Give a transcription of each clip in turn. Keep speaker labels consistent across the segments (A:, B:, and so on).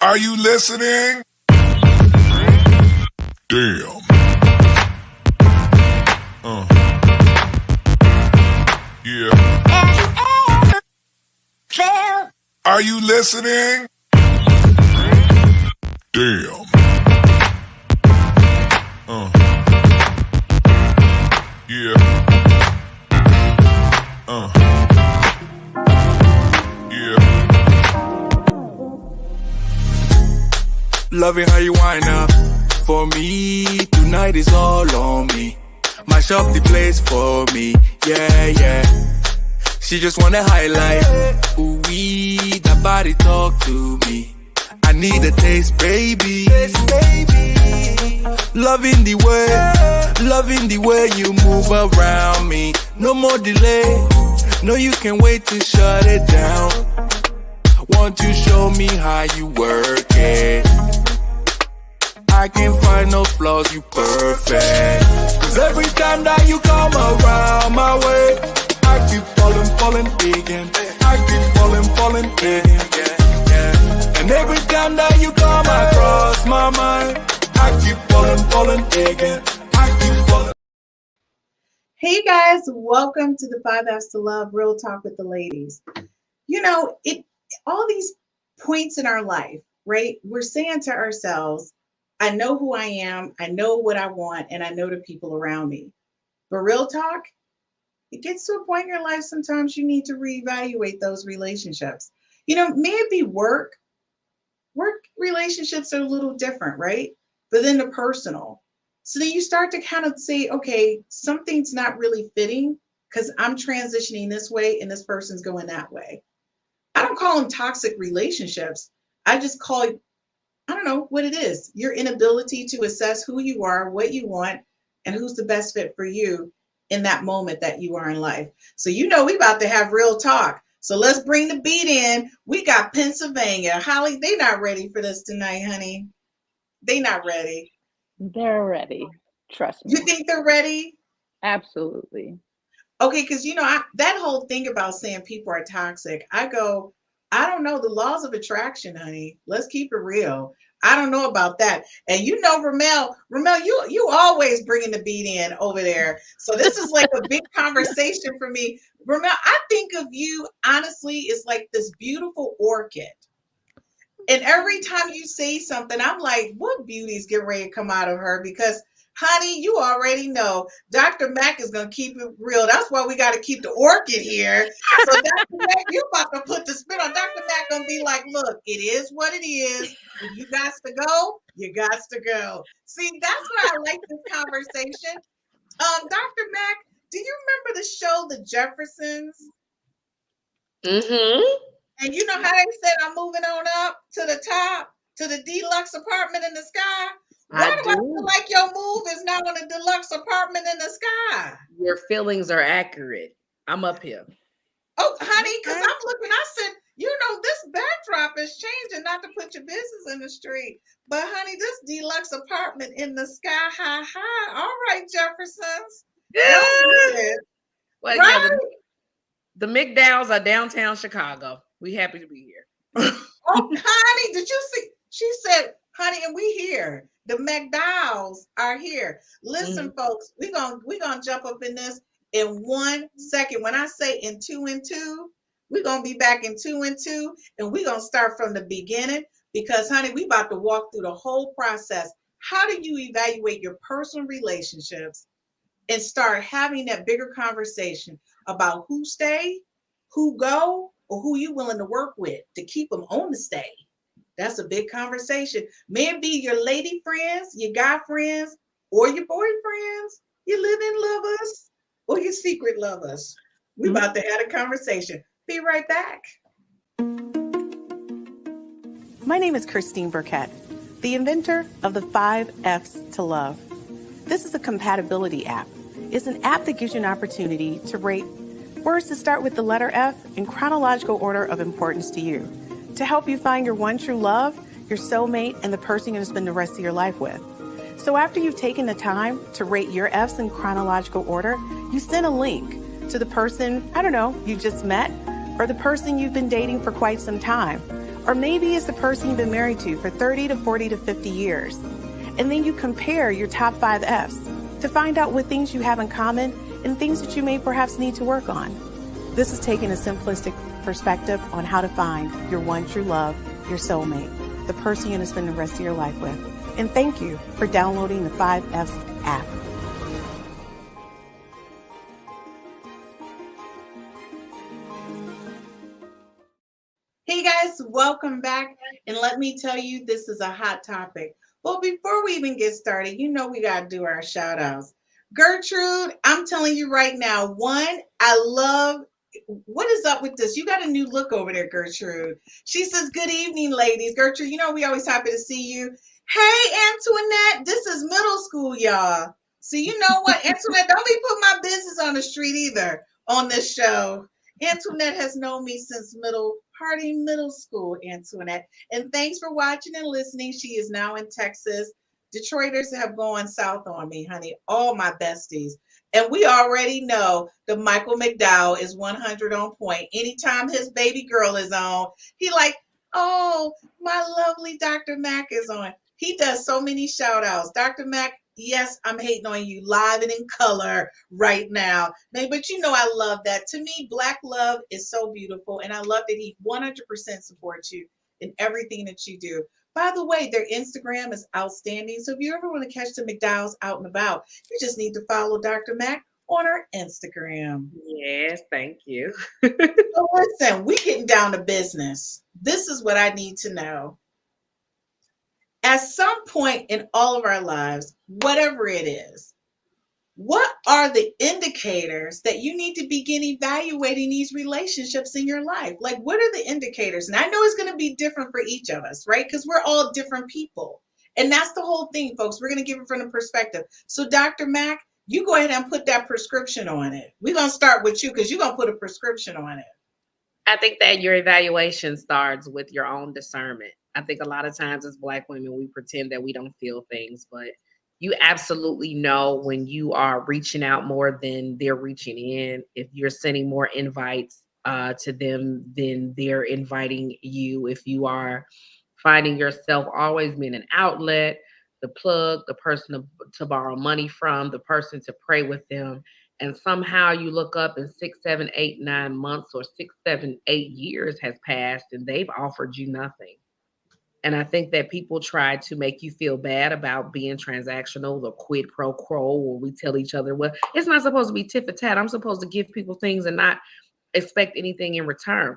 A: Are you listening? Damn. Yeah. Are you listening? Damn. Yeah. Yeah.
B: Loving how you wind up for me. Tonight is all on me. Mash up the place for me. Yeah, yeah. She just wanna highlight. Ooh, wee, that body talk to me. I need a taste, baby. Loving the way you move around me. No more delay. No, you can wait to shut it down. Want to show me how you work it. I can't find no flaws, you perfect. Cause every time that you come around my way, I keep falling again. I keep falling again. And every time that you come across my mind, I keep falling again. I keep falling.
C: Hey guys, welcome to the 5 F's to Love, Real Talk with the Ladies. You know, all these points in our life, right? We're saying to ourselves, I know who I am, I know what I want, and I know the people around me. But real talk, it gets to a point in your life sometimes you need to reevaluate those relationships. You know, may it be work relationships are a little different, right? But then the personal. So then you start to kind of say, okay, something's not really fitting because I'm transitioning this way and this person's going that way. I don't call them toxic relationships. I just call it, I don't know what it is. Your inability to assess who you are, what you want, and who's the best fit for you in that moment that you are in life. So you know we about to have real talk. So let's bring the beat in. We got Pennsylvania. Holly, they not ready for this tonight, honey. They not ready.
D: They're ready. Trust me.
C: You think they're ready?
D: Absolutely.
C: Okay, because you know, that whole thing about saying people are toxic, I go, I don't know, the laws of attraction, honey. Let's keep it real. I don't know about that. And you know, Rhumel, you always bringing the beat in over there. So this is like a big conversation for me. Rhumel, I think of you, honestly, as like this beautiful orchid. And every time you say something, I'm like, what beauties get ready to come out of her? Because honey, you already know Dr. Mac is going to keep it real. That's why we got to keep the orchid here. So Dr. Mac, you about to put the spin on. Dr. Mac going to be like, look, it is what it is. If you got to go, you got to go. See, that's why I like this conversation. Dr. Mac, do you remember the show, The Jeffersons?
E: Mm-hmm.
C: And you know how they said, I'm moving on up to the top, to the deluxe apartment in the sky? Why do I feel like your move is now on a deluxe apartment in the sky?
E: Your feelings are accurate. I'm up here.
C: Oh, honey, because I'm looking, I said, you know, this backdrop is changing, not to put your business in the street. But honey, this deluxe apartment in the sky, high. All right, Jeffersons.
E: Yeah.
C: Well, right?
E: Yeah, the McDowells are downtown Chicago. We happy to be here.
C: Oh, honey, did you see? She said, honey, and we here. The McDowells are here. Listen, folks, we're gonna jump up in this in 1 second. When I say in 2 and 2, we're gonna be back in 2 and 2, and we're gonna start from the beginning because, honey, we about to walk through the whole process. How do you evaluate your personal relationships and start having that bigger conversation about who stay, who go, or who you willing to work with to keep them on the stay? That's a big conversation. May it be your lady friends, your guy friends, or your boyfriends, your live-in lovers, or your secret lovers. We're about to have a conversation. Be right back.
F: My name is Christine Burkette, the inventor of the 5 F's to Love. This is a compatibility app. It's an app that gives you an opportunity to rate words that start with the letter F in chronological order of importance to you, to help you find your one true love, your soulmate, and the person you're going to spend the rest of your life with. So after you've taken the time to rate your F's in chronological order, you send a link to the person, I don't know, you just met, or the person you've been dating for quite some time, Or maybe it's the person you've been married to for 30 to 40 to 50 years. And then you compare your top 5 F's to find out what things you have in common and things that you may perhaps need to work on. This is taking a simplistic perspective on how to find your one true love, your soulmate, the person you're going to spend the rest of your life with. And thank you for downloading the 5F's app.
C: Hey guys, welcome back. And let me tell you, this is a hot topic. Well, before we even get started, you know we got to do our shout outs. Gertrude, I'm telling you right now, one, I love, what is up with this? You got a new look over there, Gertrude. She says, good evening, ladies. Gertrude, you know we always happy to see you. Hey, Antoinette, this is middle school, y'all. So you know what, Antoinette, don't be putting my business on the street either on this show. Antoinette has known me since Harding Middle School, Antoinette. And thanks for watching and listening. She is now in Texas. Detroiters have gone south on me, honey. All my besties. And we already know that Michael McDowell is 100 on point. Anytime his baby girl is on, he like, oh, my lovely Dr. Mac is on. He does so many shout outs. Dr. Mac, yes, I'm hating on you live and in color right now. But you know I love that. To me, Black love is so beautiful. And I love that he 100% supports you in everything that you do. By the way, their Instagram is outstanding. So if you ever want to catch the McDowells out and about, you just need to follow Dr. Mac on her Instagram.
E: Yes, thank you.
C: So listen, we getting down to business. This is what I need to know. At some point in all of our lives, whatever it is, what are the indicators that you need to begin evaluating these relationships in your life? Like, what are the indicators? And I know it's going to be different for each of us, right? Because we're all different people. And that's the whole thing, folks. We're going to give it from the perspective. So, Dr. Mac, you go ahead and put that prescription on it. We're going to start with you because you're going to put a prescription on it.
E: I think that your evaluation starts with your own discernment. I think a lot of times as Black women, we pretend that we don't feel things, but you absolutely know when you are reaching out more than they're reaching in. If you're sending more invites to them than they're inviting you, if you are finding yourself always being an outlet, the plug, the person to borrow money from, the person to pray with them, and somehow you look up and 6, 7, 8, 9 months or 6, 7, 8 years has passed and they've offered you nothing. And I think that people try to make you feel bad about being transactional or quid pro quo, or we tell each other, well, it's not supposed to be tit for tat. I'm supposed to give people things and not expect anything in return.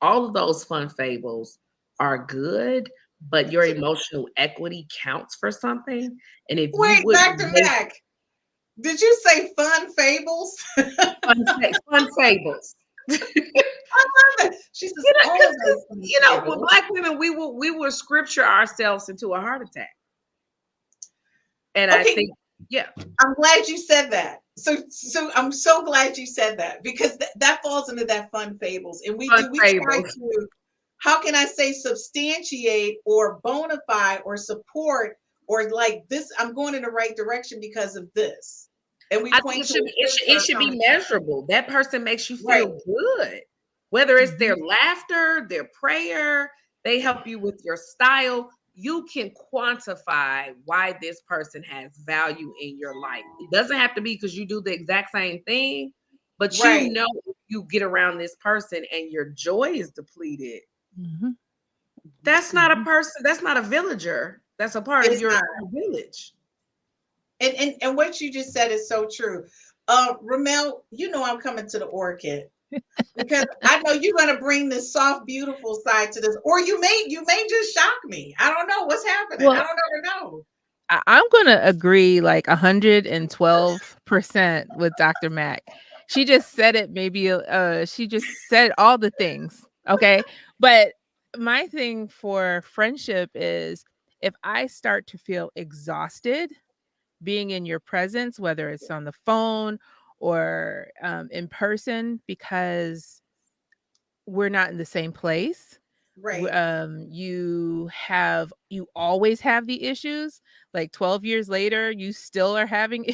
E: All of those fun fables are good, but your emotional equity counts for something. And if
C: Wait,
E: you would
C: Dr. Mac, did you say fun fables?
E: fun fables.
C: I love it. She says,
E: with Black women, we will scripture ourselves into a heart attack. And okay. I think, yeah.
C: I'm glad you said that. So I'm so glad you said that because that falls into that fun fables. And we try to, how can I say, substantiate or bona fide or support or like this, I'm going in the right direction because of this. And we point to
E: it should be measurable. That person makes you feel good. Whether it's their laughter, their prayer, they help you with your style. You can quantify why this person has value in your life. It doesn't have to be because you do the exact same thing, but you know if you get around this person and your joy is depleted. Mm-hmm. That's not a person. That's not a villager. That's a part of your village.
C: And what you just said is so true. Rhumel, you know I'm coming to the orchid because I know you're going to bring this soft, beautiful side to this, or you may just shock me. I don't know what's happening. Well, I don't ever know.
G: I'm going to agree like 112% with Dr. Mac. She just said it. Maybe she just said all the things. Okay. But my thing for friendship is if I start to feel exhausted being in your presence, whether it's on the phone or in person, because we're not in the same place.
C: Right.
G: You always have the issues. Like 12 years later, you still are having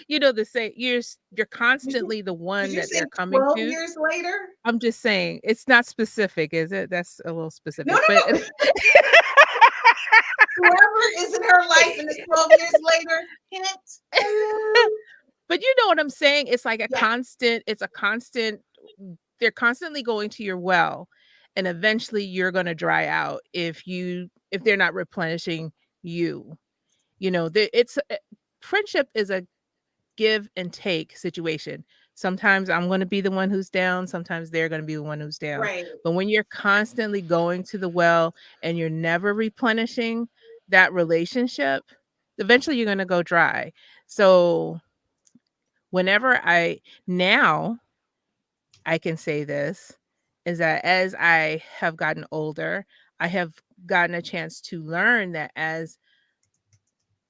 G: you know, the say you're
C: Did you,
G: constantly the
C: did
G: one
C: you
G: that they're
C: say
G: coming
C: 12
G: to.
C: years later?
G: I'm just saying it's not specific, is it? That's a little
C: No,
G: specific, but
C: no, no. Whoever is in her life and it's 12 years later, hint, hello.
G: but you know what I'm saying? It's like
C: Yeah,
G: it's a constant, they're constantly going to your well, and eventually you're going to dry out if they're not replenishing you. You know, friendship is a give and take situation. Sometimes I'm going to be the one who's down, sometimes they're going to be the one who's down.
C: right.
G: But when you're constantly going to the well and you're never replenishing that relationship, eventually you're going to go dry. So now I can say this is that as I have gotten older, I have gotten a chance to learn that as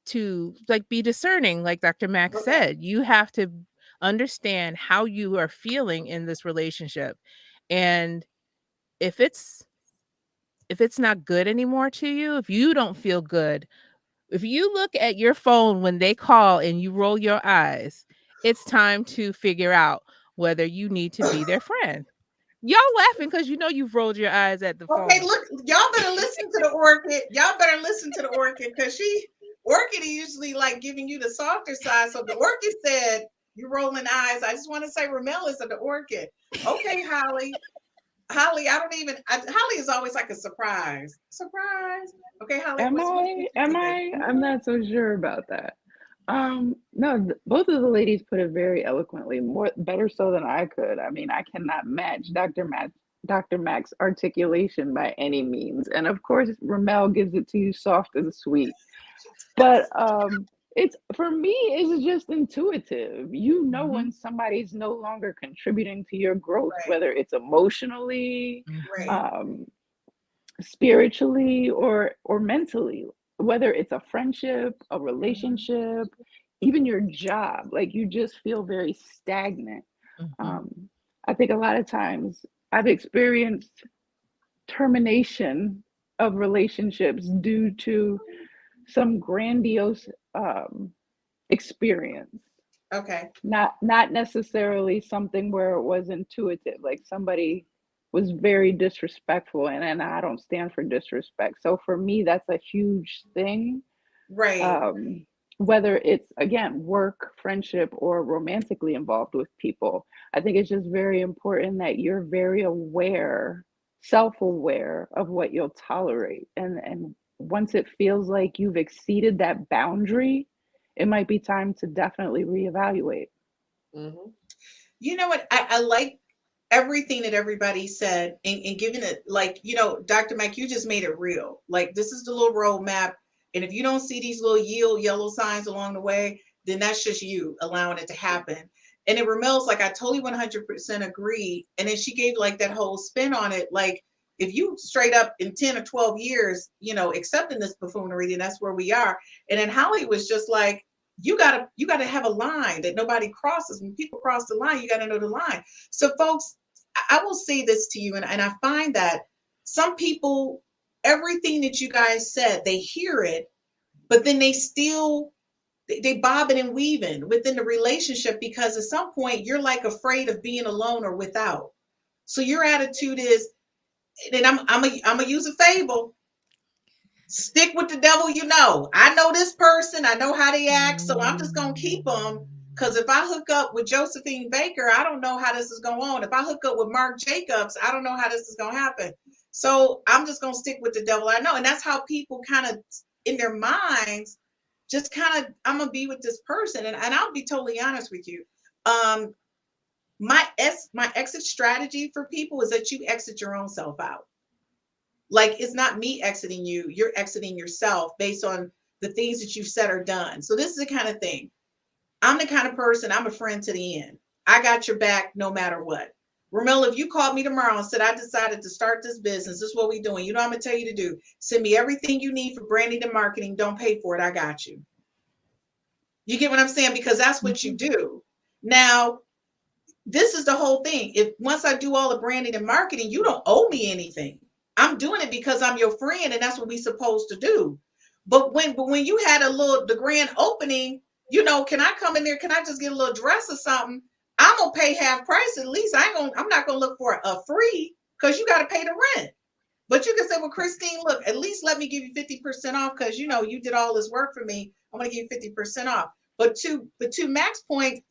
G: to like be discerning, like Dr. Mack
C: Okay.
G: said, you have to understand how you are feeling in this relationship. And if it's not good anymore to you, if you don't feel good, if you look at your phone when they call and you roll your eyes, it's time to figure out whether you need to be their friend. Y'all laughing because you know you've rolled your eyes at the
C: Okay,
G: phone.
C: look, y'all better listen to the orchid. Y'all better listen to the orchid because orchid is usually like giving you the softer side. So the orchid said, you rolling eyes. I just want to say Rhumel is of the orchid. Okay, Holly. Holly is always like a surprise. Surprise. Okay, Holly,
H: Am
C: what you
H: I? Am
C: thinking?
H: I? I'm not so sure about that. No, both of the ladies put it very eloquently, better so than I could. I mean, I cannot match Dr. Mack's articulation by any means. And of course, Ramel gives it to you soft and sweet. But it's for me, it's just intuitive. You know
G: Mhm.
H: when somebody's no longer contributing to your growth,
C: Right,
H: whether it's emotionally,
C: right.
G: Mhm.
H: um, spiritually, or mentally, whether it's a friendship, a
C: Mhm.
H: relationship, even your job, like you just feel very stagnant.
G: Mhm.
H: um, I think a lot of times I've experienced termination of relationships due to some grandiose experience,
C: Okay.
H: not necessarily something where it was intuitive, like somebody was very disrespectful, and I don't stand for disrespect. So for me, that's a huge thing.
C: Right.
H: um, Whether it's again work, friendship, or romantically involved with people, I think it's just very important that you're very aware, self-aware of what you'll tolerate, and once it feels like you've exceeded that boundary, it might be time to definitely reevaluate.
E: Mhm.
C: You know what? I like everything that everybody said and giving it like, Dr. Mike, you just made it real. Like this is the little roadmap. And if you don't see these little yield yellow signs along the way, then that's just you allowing it to happen. And then Ramel's like, I totally 100% agree. And then she gave like that whole spin on it. Like if you straight up in 10 or 12 years, accepting this buffoonery, then that's where we are. And then Holly was just like, you gotta have a line that nobody crosses. When people cross the line, you gotta know the line. So folks, I will say this to you, and I find that some people, everything that you guys said, they hear it, but then they still they bobbing and weaving within the relationship because at some point you're like afraid of being alone or without. So your attitude is, and I'm a use a fable. Stick with the devil, I know this person, I know how they act, so I'm just gonna keep them. Because if I hook up with Josephine Baker, I don't know how this is going on. If I hook up with Mark Jacobs, I don't know how this is going to happen. So I'm just going to stick with the devil I know. And that's how people kind of, in their minds, just kind of, I'm going to be with this person. And I'll be totally honest with you. My exit strategy for people is that you exit your own self out. Like it's not me exiting you, you're exiting yourself based on the things that you've said or done. So this is the kind of thing. I'm the kind of person, I'm a friend to the end. I got your back no matter what. Rhumel, if you called me tomorrow and said, I decided to start this business, this is what we're doing. You know what I'm going to tell you to do? Send me everything you need for branding and marketing. Don't pay for it. I got you. You get what I'm saying? Because that's what you do. Now, this is the whole thing. If once I do all the branding and marketing, you don't owe me anything. I'm doing it because I'm your friend and that's what we're supposed to do. But when you had the grand opening, can I come in there? Can I just get a little dress or something? I'm gonna pay half price at least. I'm not gonna look for a free because you got to pay the rent. But you can say, well, Christine, look, at least let me give you 50% off because you did all this work for me. I'm gonna give you 50% off. But to Mac's point,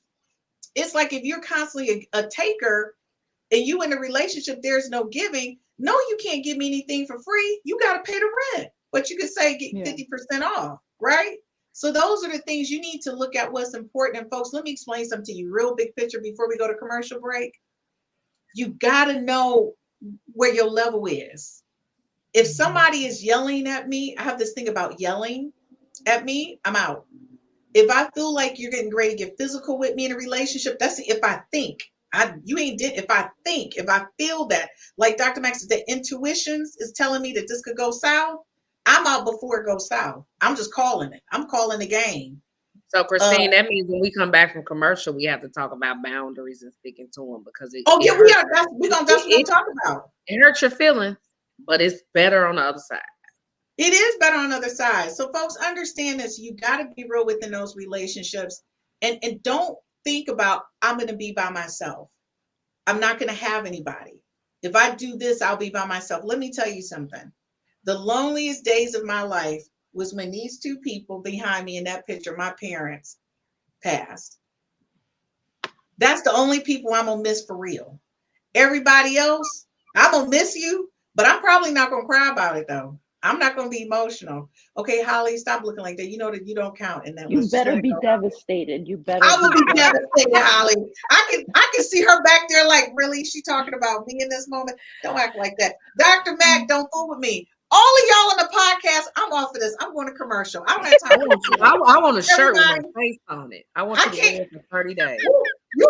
C: it's like if you're constantly a taker and you in a relationship, there's no giving. No, you can't give me anything for free. You got to pay the rent. But you can say get 50% off, right? So those are the things you need to look at what's important. And folks, let me explain something to you, real big picture before we go to commercial break. You got to know where your level is. If somebody is yelling at me, I have this thing about yelling at me, I'm out. If I feel like you're getting ready to get physical with me in a relationship, that's if I think. If I feel that, like Dr. Max said, the intuitions is telling me that this could go south, I'm out before it goes south. I'm just calling it. I'm calling the game.
E: So, Christine, that means when we come back from commercial, we have to talk about boundaries and sticking to them because
C: we are. That's what we're talking about.
E: It hurts your feelings, but it's better on the other side.
C: It is better on the other side. So, folks, understand this. You got to be real within those relationships, and don't think about I'm going to be by myself. I'm not going to have anybody. If I do this, I'll be by myself. Let me tell you something. The loneliest days of my life was when these two people behind me in that picture, my parents, passed. That's the only people I'm going to miss for real. Everybody else, I'm going to miss you, but I'm probably not going to cry about it, though. I'm not going to be emotional. Okay, Holly, stop looking like that. You know that you don't count in that.
H: You better be devastated. You better.
C: I will be devastated, Holly. I can see her back there like, really? She talking about me in this moment? Don't act like that. Dr. Mac, don't fool with me. All of y'all on the podcast, I'm off of this. I'm going to commercial. I don't have time.
E: I want a shirt with my face on it. I want you to wear it for 30 days.
C: You know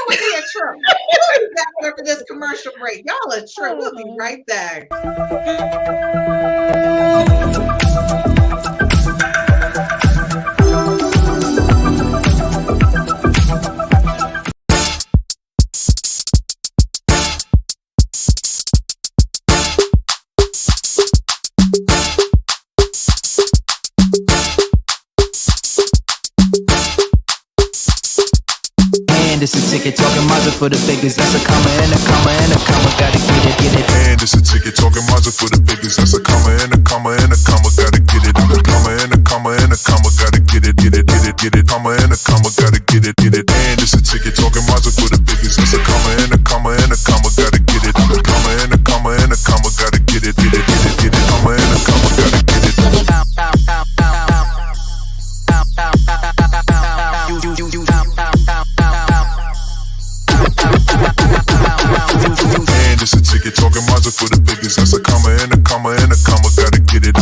C: what? They are true. We'll be back after this commercial break. Y'all are true. We'll be right back.
I: It's a ticket talking Mazda for the biggest. That's a comma and a comma and a comma. Gotta get it.
A: And it's a ticket talking Mazda for the biggest. That's a comma and a comma and a comma. Gotta get it. I'm a comma and a comma and a comma. Gotta get it. Comma and a comma. Gotta get it. And it's a ticket talking Mazda for the biggest. That's a comma and a comma and a comma. Gotta get it. I'm a comma and a comma and a comma. Gotta get it. Comma and a comma. Gotta get it. And it's a ticket talking Mazda for the biggest. That's a comma and a comma and a comma. Gotta get it.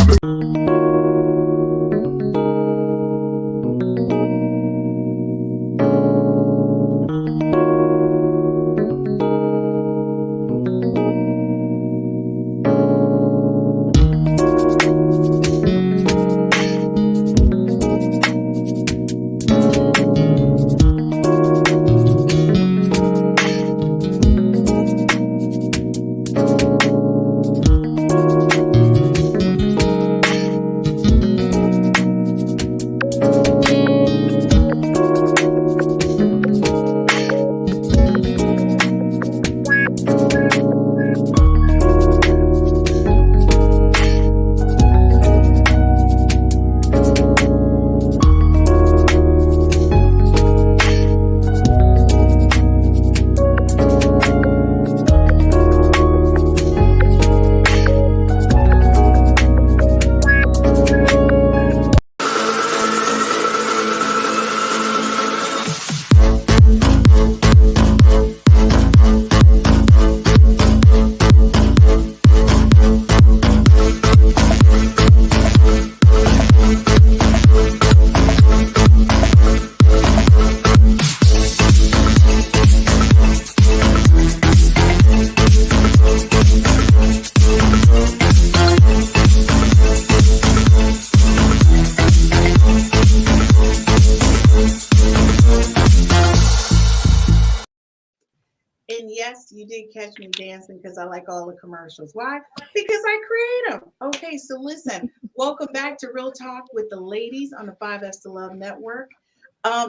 C: Yes, you did catch me dancing because I like all the commercials. Why? Because I create them. Okay, so listen, welcome back to Real Talk with the ladies on the 5F's to Love Network.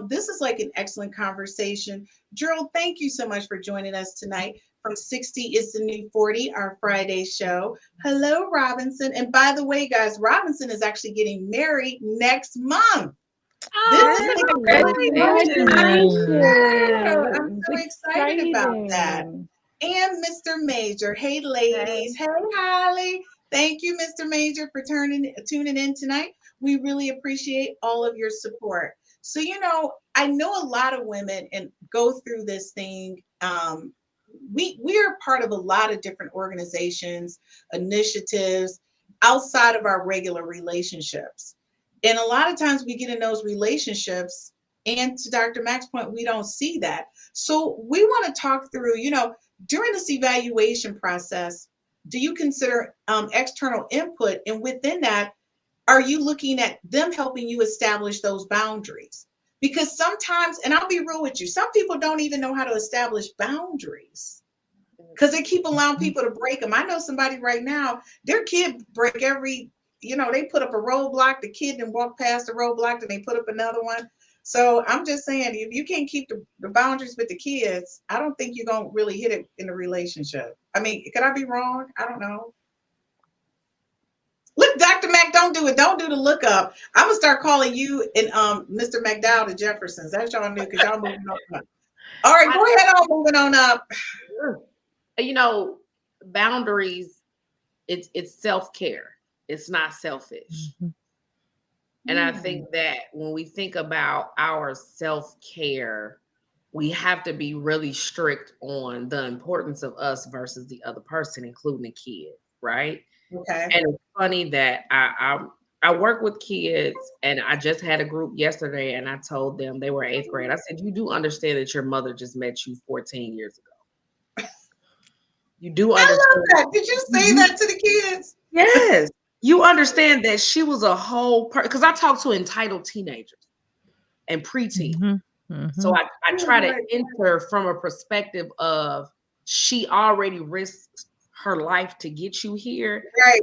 C: This is like an excellent conversation. Drill, thank you so much for joining us tonight from 60 is the New 40, our Friday show. Hello, Robinson. And by the way, guys, Robinson is actually getting married next month. This is
H: Congratulations.
C: I'm so excited about that. And Mr. Major. Hey, ladies. Hey, Holly. Thank you, Mr. Major, for tuning in tonight. We really appreciate all of your support. So, I know a lot of women and go through this thing. We are part of a lot of different organizations, initiatives outside of our regular relationships. And a lot of times we get in those relationships, and to Dr. Mack's point, we don't see that. So we want to talk through, during this evaluation process, do you consider external input? And within that, are you looking at them helping you establish those boundaries? Because sometimes, and I'll be real with you, some people don't even know how to establish boundaries because they keep allowing people to break them. I know somebody right now, their kid break every, they put up a roadblock, the kid then walk past the roadblock and they put up another one. So I'm just saying, if you can't keep the boundaries with the kids, I don't think you're going to really hit it in a relationship. I mean, could I be wrong? I don't know. Look, Dr. Mack, don't do it. Don't do the look up. I'm going to start calling you and Mr. McDowell the Jeffersons. That's y'all new because y'all moving on up. All right, go ahead on moving on up.
E: Boundaries, it's self-care. It's not selfish. Mm-hmm. And I think that when we think about our self-care, we have to be really strict on the importance of us versus the other person, including the kid, right?
C: Okay.
E: And it's funny that I work with kids, and I just had a group yesterday, and I told them, they were 8th grade. I said, you do understand that your mother just met you 14 years ago. You do understand.
C: I love that. Did you say that to the kids?
E: Yes. You understand that she was a whole person, because I talk to entitled teenagers and preteens. Mm-hmm. Mm-hmm. So I try to enter from a perspective of she already risked her life to get you here.
C: Right.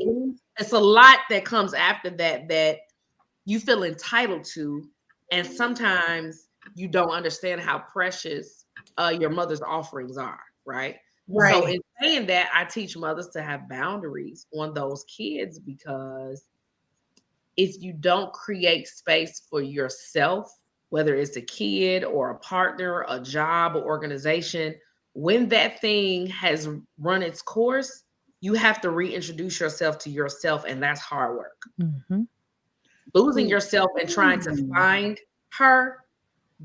E: It's a lot that comes after that you feel entitled to. And sometimes you don't understand how precious your mother's offerings are, right?
C: Right.
E: So in saying that, I teach mothers to have boundaries on those kids, because if you don't create space for yourself, whether it's a kid or a partner, a job or organization, when that thing has run its course, you have to reintroduce yourself to yourself, and that's hard work. Mm-hmm. Losing yourself and trying to find her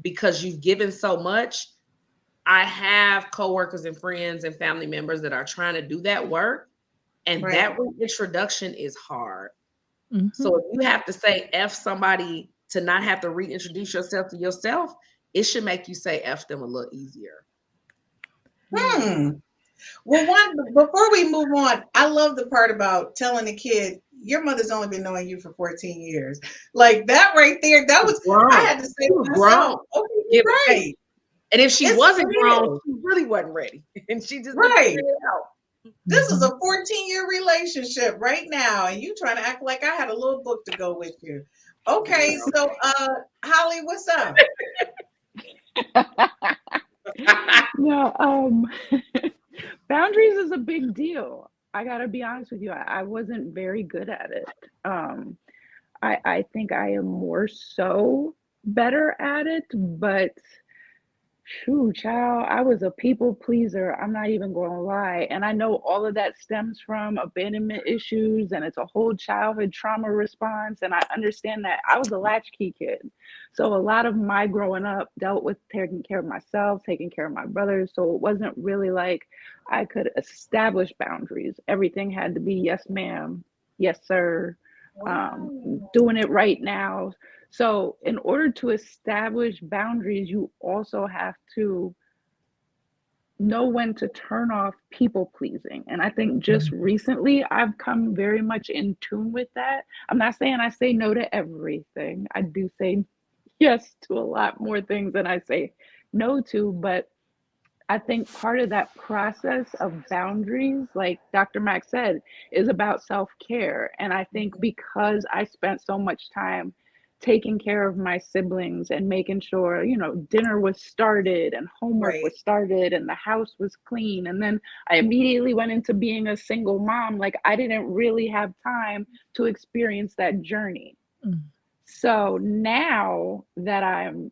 E: because you've given so much. I have coworkers and friends and family members that are trying to do that work, and that reintroduction is hard. Mm-hmm. So if you have to say F somebody to not have to reintroduce yourself to yourself, it should make you say F them a little easier.
C: Well, before we move on, I love the part about telling the kid, your mother's only been knowing you for 14 years. Like that right there, that was grown. I had to say,
E: grown.
C: Okay, right.
E: And if she wasn't grown, she really wasn't ready. And she just
C: right. This is a 14-year relationship right now, and you trying to act like I had a little book to go with you. Okay, so Holly, what's up?
H: No, boundaries is a big deal. I gotta be honest with you. I wasn't very good at it. I think I am more so better at it, but shoot, child, I was a people pleaser. I'm not even going to lie. And I know all of that stems from abandonment issues, and it's a whole childhood trauma response. And I understand that. I was a latchkey kid. So a lot of my growing up dealt with taking care of myself, taking care of my brothers. So it wasn't really like I could establish boundaries. Everything had to be yes, ma'am, yes, sir, doing it right now. So in order to establish boundaries, you also have to know when to turn off people pleasing. And I think just recently I've come very much in tune with that. I'm not saying I say no to everything. I do say yes to a lot more things than I say no to, but I think part of that process of boundaries, like Dr. Mack said, is about self-care. And I think because I spent so much time taking care of my siblings and making sure, dinner was started and homework
C: Right.
H: was started and the house was clean. And then I immediately went into being a single mom. Like, I didn't really have time to experience that journey.
G: Mm.
H: So now that I'm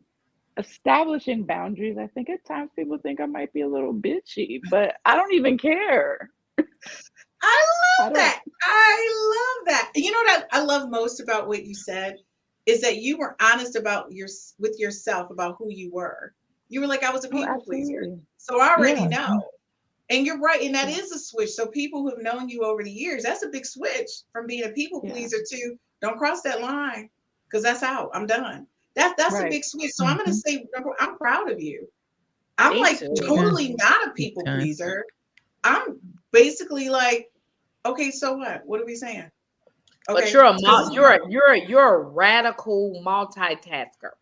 H: establishing boundaries, I think at times people think I might be a little bitchy, but I don't even care.
C: I
H: I
C: love
H: don't.
C: that. I love that. You know what I love most about what you said is that you were honest about with yourself about who you were. You were like, I was a
H: Oh,
C: people pleaser.
H: absolutely.
C: So I already
H: Yeah.
C: know. And you're right. And that
H: Yeah.
C: is a switch. So people who have known you over the years, that's a big switch from being a people
H: Yeah.
C: pleaser to don't cross that line because that's out. I'm done. That's a
H: Right.
C: big switch. So I'm going to
G: Mhm.
C: say, I'm proud of you. I'm
E: Me
C: like
E: too.
C: totally not a people
G: time.
C: pleaser. I'm basically like, okay, so what? What are we saying?
E: But
C: Okay,
E: you're a
C: so
E: you're a radical multitasker.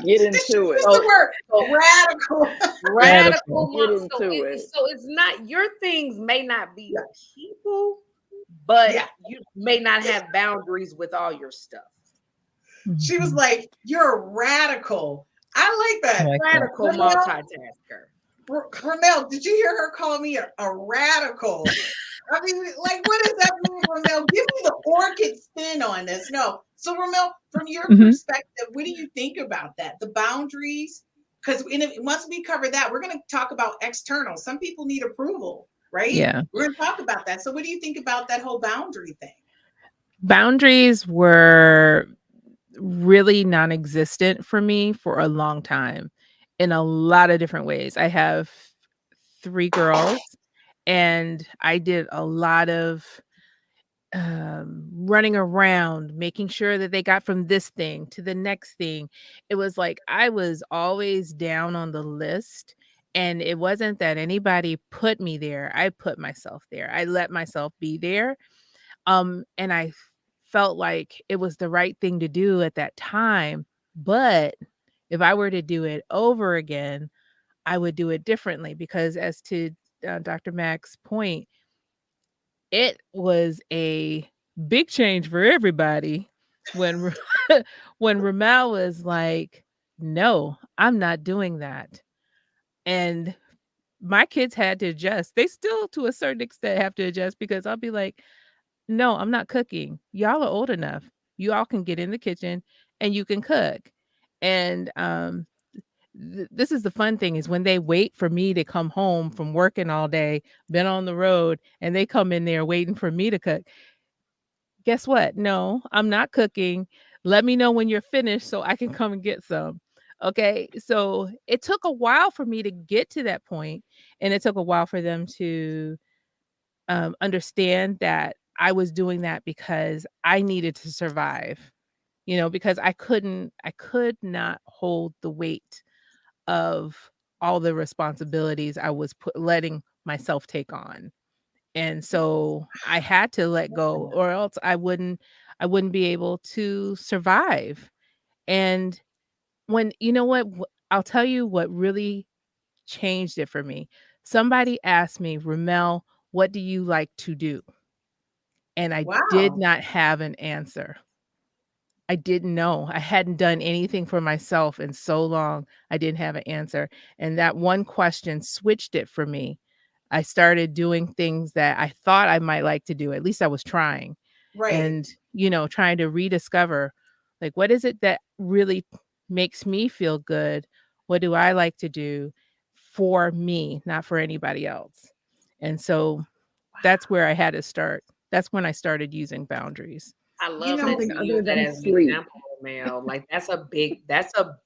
H: Get into it.
C: what's the word?
E: So
C: Radical.
E: radical.
H: Get
E: So
H: into it.
E: so it's not, your things may not be
C: Yeah.
E: people, but
C: Yeah.
E: you may not have boundaries with all your stuff.
C: She was
G: Mhm.
C: like, "You're radical." I like that.
G: I like that.
E: Radical
C: Rhumel,
E: multitasker.
C: Rhumel, did you hear her call me a radical? I mean, like, what does that mean, Rhumel? Give me the orchid spin on this. No. So, Rhumel, from your
G: Mhm.
C: perspective, what do you think about that? The boundaries? Because once we cover that, we're going to talk about external. Some people need approval, right?
G: Yeah.
C: We're going to talk about that. So, what do you think about that whole boundary thing?
G: Boundaries were really non-existent for me for a long time in a lot of different ways. I have 3 girls, and I did a lot of running around, making sure that they got from this thing to the next thing. It was like I was always down on the list, and it wasn't that anybody put me there. I put myself there. I let myself be there. And I felt like it was the right thing to do at that time. But if I were to do it over again, I would do it differently because, as to Dr. Mack's point, it was a big change for everybody when when Rhumel was like, "No, I'm not doing that." And my kids had to adjust. They still, to a certain extent, have to adjust because I'll be like, "No, I'm not cooking. Y'all are old enough. You all can get in the kitchen and you can cook." And this is the fun thing is when they wait for me to come home from working all day, been on the road, and they come in there waiting for me to cook. Guess what? No, I'm not cooking. Let me know when you're finished so I can come and get some. Okay? So it took a while for me to get to that point, and it took a while for them to understand that I was doing that because I needed to survive, because I could not hold the weight of all the responsibilities I was letting myself take on. And so I had to let go, or else I wouldn't be able to survive. And when, you know what, I'll tell you what really changed it for me. Somebody asked me, "Rhumel, what do you like to do?" And I did
C: Wow.
G: not have an answer. I didn't know. I hadn't done anything for myself in so long. I didn't have an answer. And that one question switched it for me. I started doing things that I thought I might like to do. At least I was trying.
C: Right.
G: And, trying to rediscover, like, what is it that really makes me feel good? What do I like to do for me, not for anybody else? And so that's where I had to start. That's when I started using boundaries.
E: I
C: You
E: love that
C: know,
H: Something
E: you
H: other
E: use that
H: than
E: as an
H: sleep.
E: example, Mel. Like that's a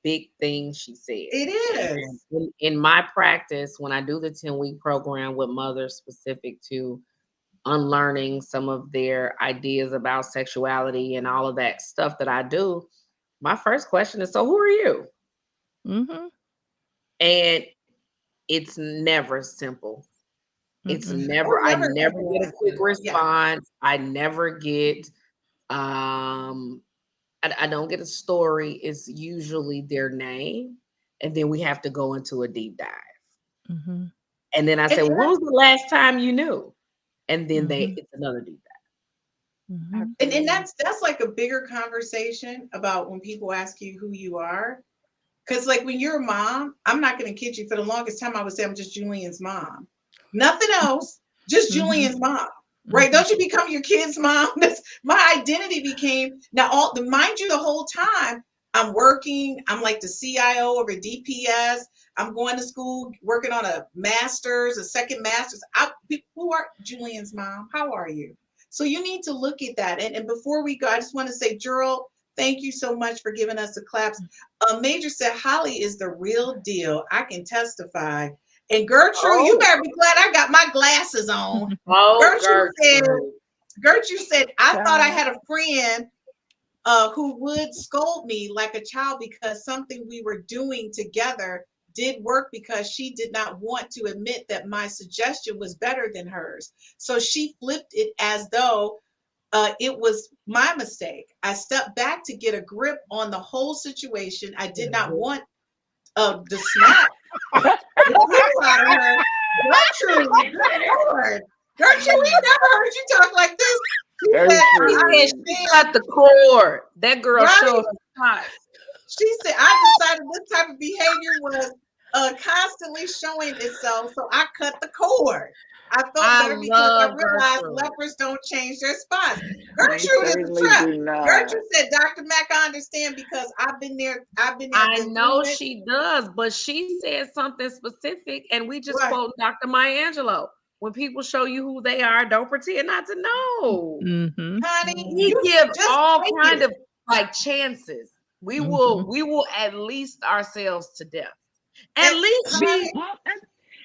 E: big thing she said.
C: it
E: And
C: is.
E: in my practice, when I do the 10-week program with mothers specific to unlearning some of their ideas about sexuality and all of that stuff that I do, my first question is, so who are you?
G: Mhm.
E: And it's never simple. It's
G: Mm-mm.
C: Or
E: I
C: never
E: never
C: simple
E: get a quick
C: answers. Yeah.
E: response. I never get um I don't get a story. It's usually their name, and then we have to go into a deep dive.
G: Mhm.
E: And then I say,
C: And
E: well, when was the last time you knew? And then
G: Mhm.
E: it's another deep dive.
C: And that's like a bigger conversation about when people ask you who you are. Because like when you're a mom, I'm not going to kid you. For the longest time, I would say I'm just Julian's mom. Nothing else, just Julian's mom. Right? Don't you become your kid's mom? That's my identity became now. Mind you, the whole time I'm working. I'm like the CIO of a DPS. I'm going to school, working on a master's, a second master's. Who are Julian's mom? How are you? So you need to look at that. And before we go, I just want to say, Gerald, thank you so much for giving us the claps. Major said Holly is the real deal. I can testify. And Gertrude, you better be glad I got my glasses on. Gertrude said, I thought I had a friend who would scold me like a child because something we were doing together did work because she did not want to admit that my suggestion was better than hers. So she flipped it as though it was my mistake. I stepped back to get a grip on the whole situation. I did not want the smack. Gertrude, we never heard you talk like this.
E: She cut the cord. That girl showed her spots.
C: She said, I decided this type of behavior was constantly showing itself, so I cut the cord. I felt better because I realized lepers don't change their spots. Gertrude is a trap. Gertrude said, Dr. Mack, I understand because I've been there.
E: I know she does, but she said something specific, and we just quote Dr. Maya Angelou. When people show you who they are, don't pretend not to know.
C: Honey,
E: we give all kind of like chances. We will at least ourselves to death. At least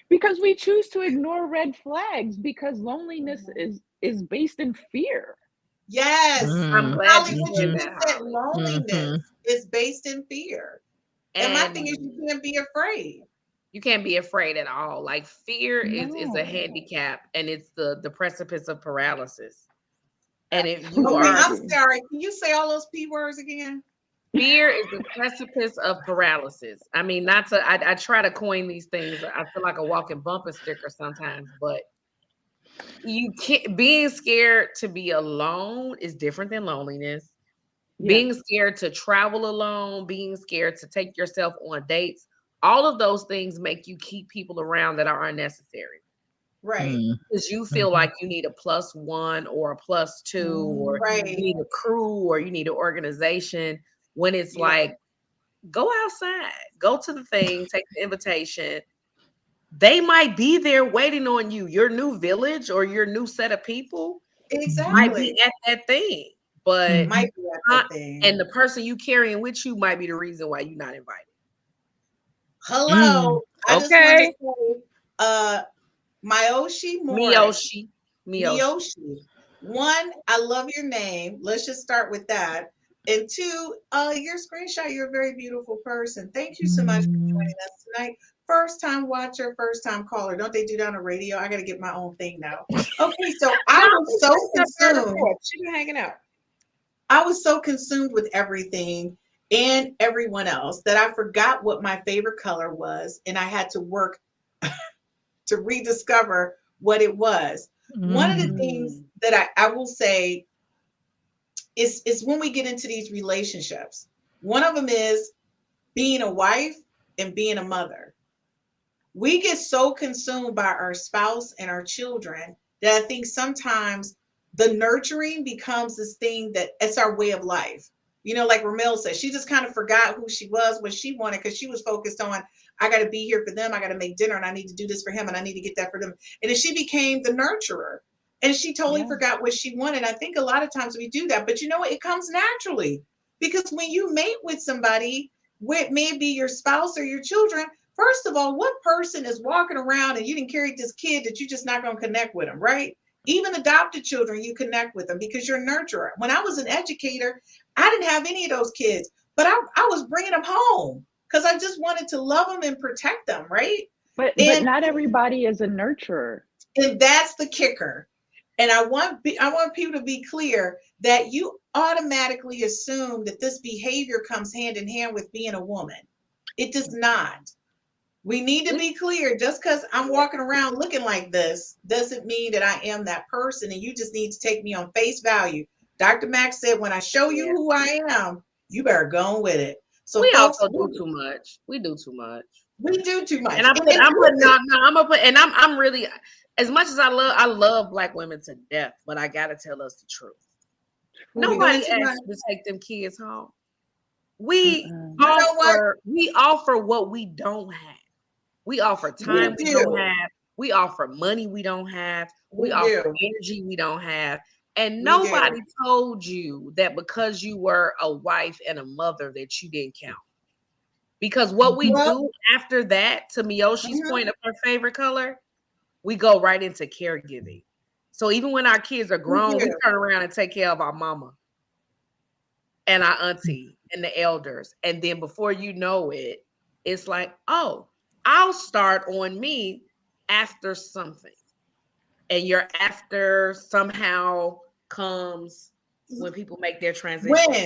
H: because we choose to ignore red flags because loneliness is based in fear.
C: Yes,
E: I'm glad you
C: said loneliness is based in fear. And my thing is, you can't be afraid.
E: You can't be afraid at all. Like fear is a handicap, and it's the precipice of paralysis. And if you are,
C: I'm sorry, can you say all those P words again?
E: Fear is the precipice of paralysis. I mean, I try to coin these things. I feel like a walking bumper sticker sometimes, but you can't. Being scared to be alone is different than loneliness. Yeah. Being scared to travel alone, being scared to take yourself on dates, all of those things make you keep people around that are unnecessary.
C: Right.
E: Because you feel like you need a +1 or a +2, or you need a crew, or you need an organization. When it's like, go outside, go to the thing, take the invitation. They might be there waiting on you. Your new village or your new set of people might be at that thing. But
C: might be at that thing.
E: And the person you carrying with you might be the reason why you're not invited.
C: Hello. I just want to say, Miyoshi. One, I love your name. Let's just start with that. And two, your screenshot, you're a very beautiful person. Thank you so much for joining us tonight. First time watcher, first time caller. Don't they do that on the radio? I got to get my own thing now. Okay, so I was so consumed.
E: She's been hanging out.
C: I was so consumed with everything and everyone else that I forgot what my favorite color was. And I had to work to rediscover what it was. One of the things that I will say is when we get into these relationships. One of them is being a wife and being a mother. We get so consumed by our spouse and our children that I think sometimes the nurturing becomes this thing that it's our way of life. You know, like Rhumel said, she just kind of forgot who she was, what she wanted, because she was focused on, I got to be here for them. I got to make dinner and I need to do this for him and I need to get that for them. And then she became the nurturer. And she totally forgot what she wanted. I think a lot of times we do that, but you know what? It comes naturally because when you mate with somebody, it may be your spouse or your children. First of all, what person is walking around and you didn't carry this kid that you're just not going to connect with them, right? Even adopted children, you connect with them because you're a nurturer. When I was an educator, I didn't have any of those kids, but I was bringing them home because I just wanted to love them and protect them, right?
H: But not everybody is a nurturer.
C: And that's the kicker. And I want people to be clear that you automatically assume that this behavior comes hand in hand with being a woman. It does not. We need to be clear. Just because I'm walking around looking like this doesn't mean that I am that person. And you just need to take me on face value. Dr. Mack said, when I show you who I am, you better go with it. So
E: we
C: folks,
E: also do too much. We do too much.
C: We do too much.
E: And I'm really, as much as I love Black women to death, but I gotta tell us the truth. Nobody asked to take them kids home. We offer what we don't have. We offer time we don't have. We offer money we don't have. We offer energy we don't have. And nobody told you that because you were a wife and a mother that you didn't count. Because what we do after that, to Miyoshi's point of her favorite color, we go right into caregiving. So even when our kids are grown, we turn around and take care of our mama and our auntie and the elders. And then before you know it, it's like, oh, I'll start on me after something. And your after somehow comes when people make their transition.
C: When?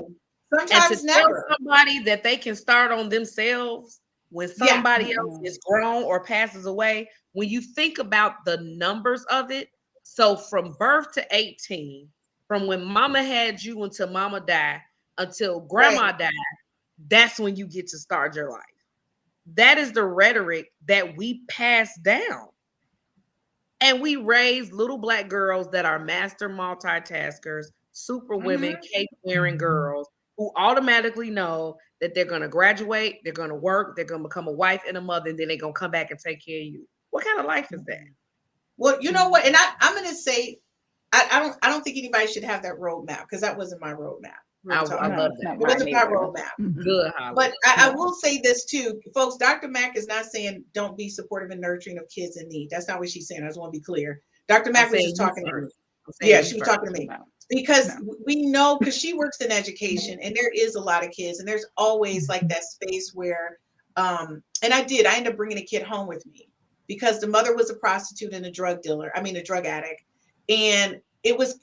C: Sometimes
E: and to tell somebody that they can start on themselves when somebody else is grown or passes away, when you think about the numbers of it, so from birth to 18, from when mama had you until mama died, until grandma died, that's when you get to start your life. That is the rhetoric that we pass down. And we raise little Black girls that are master multitaskers, super women, cape-wearing girls, who automatically know that they're going to graduate, they're going to work, they're going to become a wife and a mother, and then they're going to come back and take care of you. What kind of life is that?
C: Well, you know what? And I'm going to say, I don't think anybody should have that roadmap, because that wasn't my roadmap.
E: I love that.
C: It wasn't my roadmap.
E: Good,
C: but I will say this too, folks. Dr. Mack is not saying don't be supportive and nurturing of kids in need. That's not what she's saying. I just want to be clear. Dr. Mack was just talking to me. Yeah, she was talking to me. Because we know, because she works in education, and there is a lot of kids, and there's always like that space where, and I ended up bringing a kid home with me because the mother was a prostitute and a drug addict. And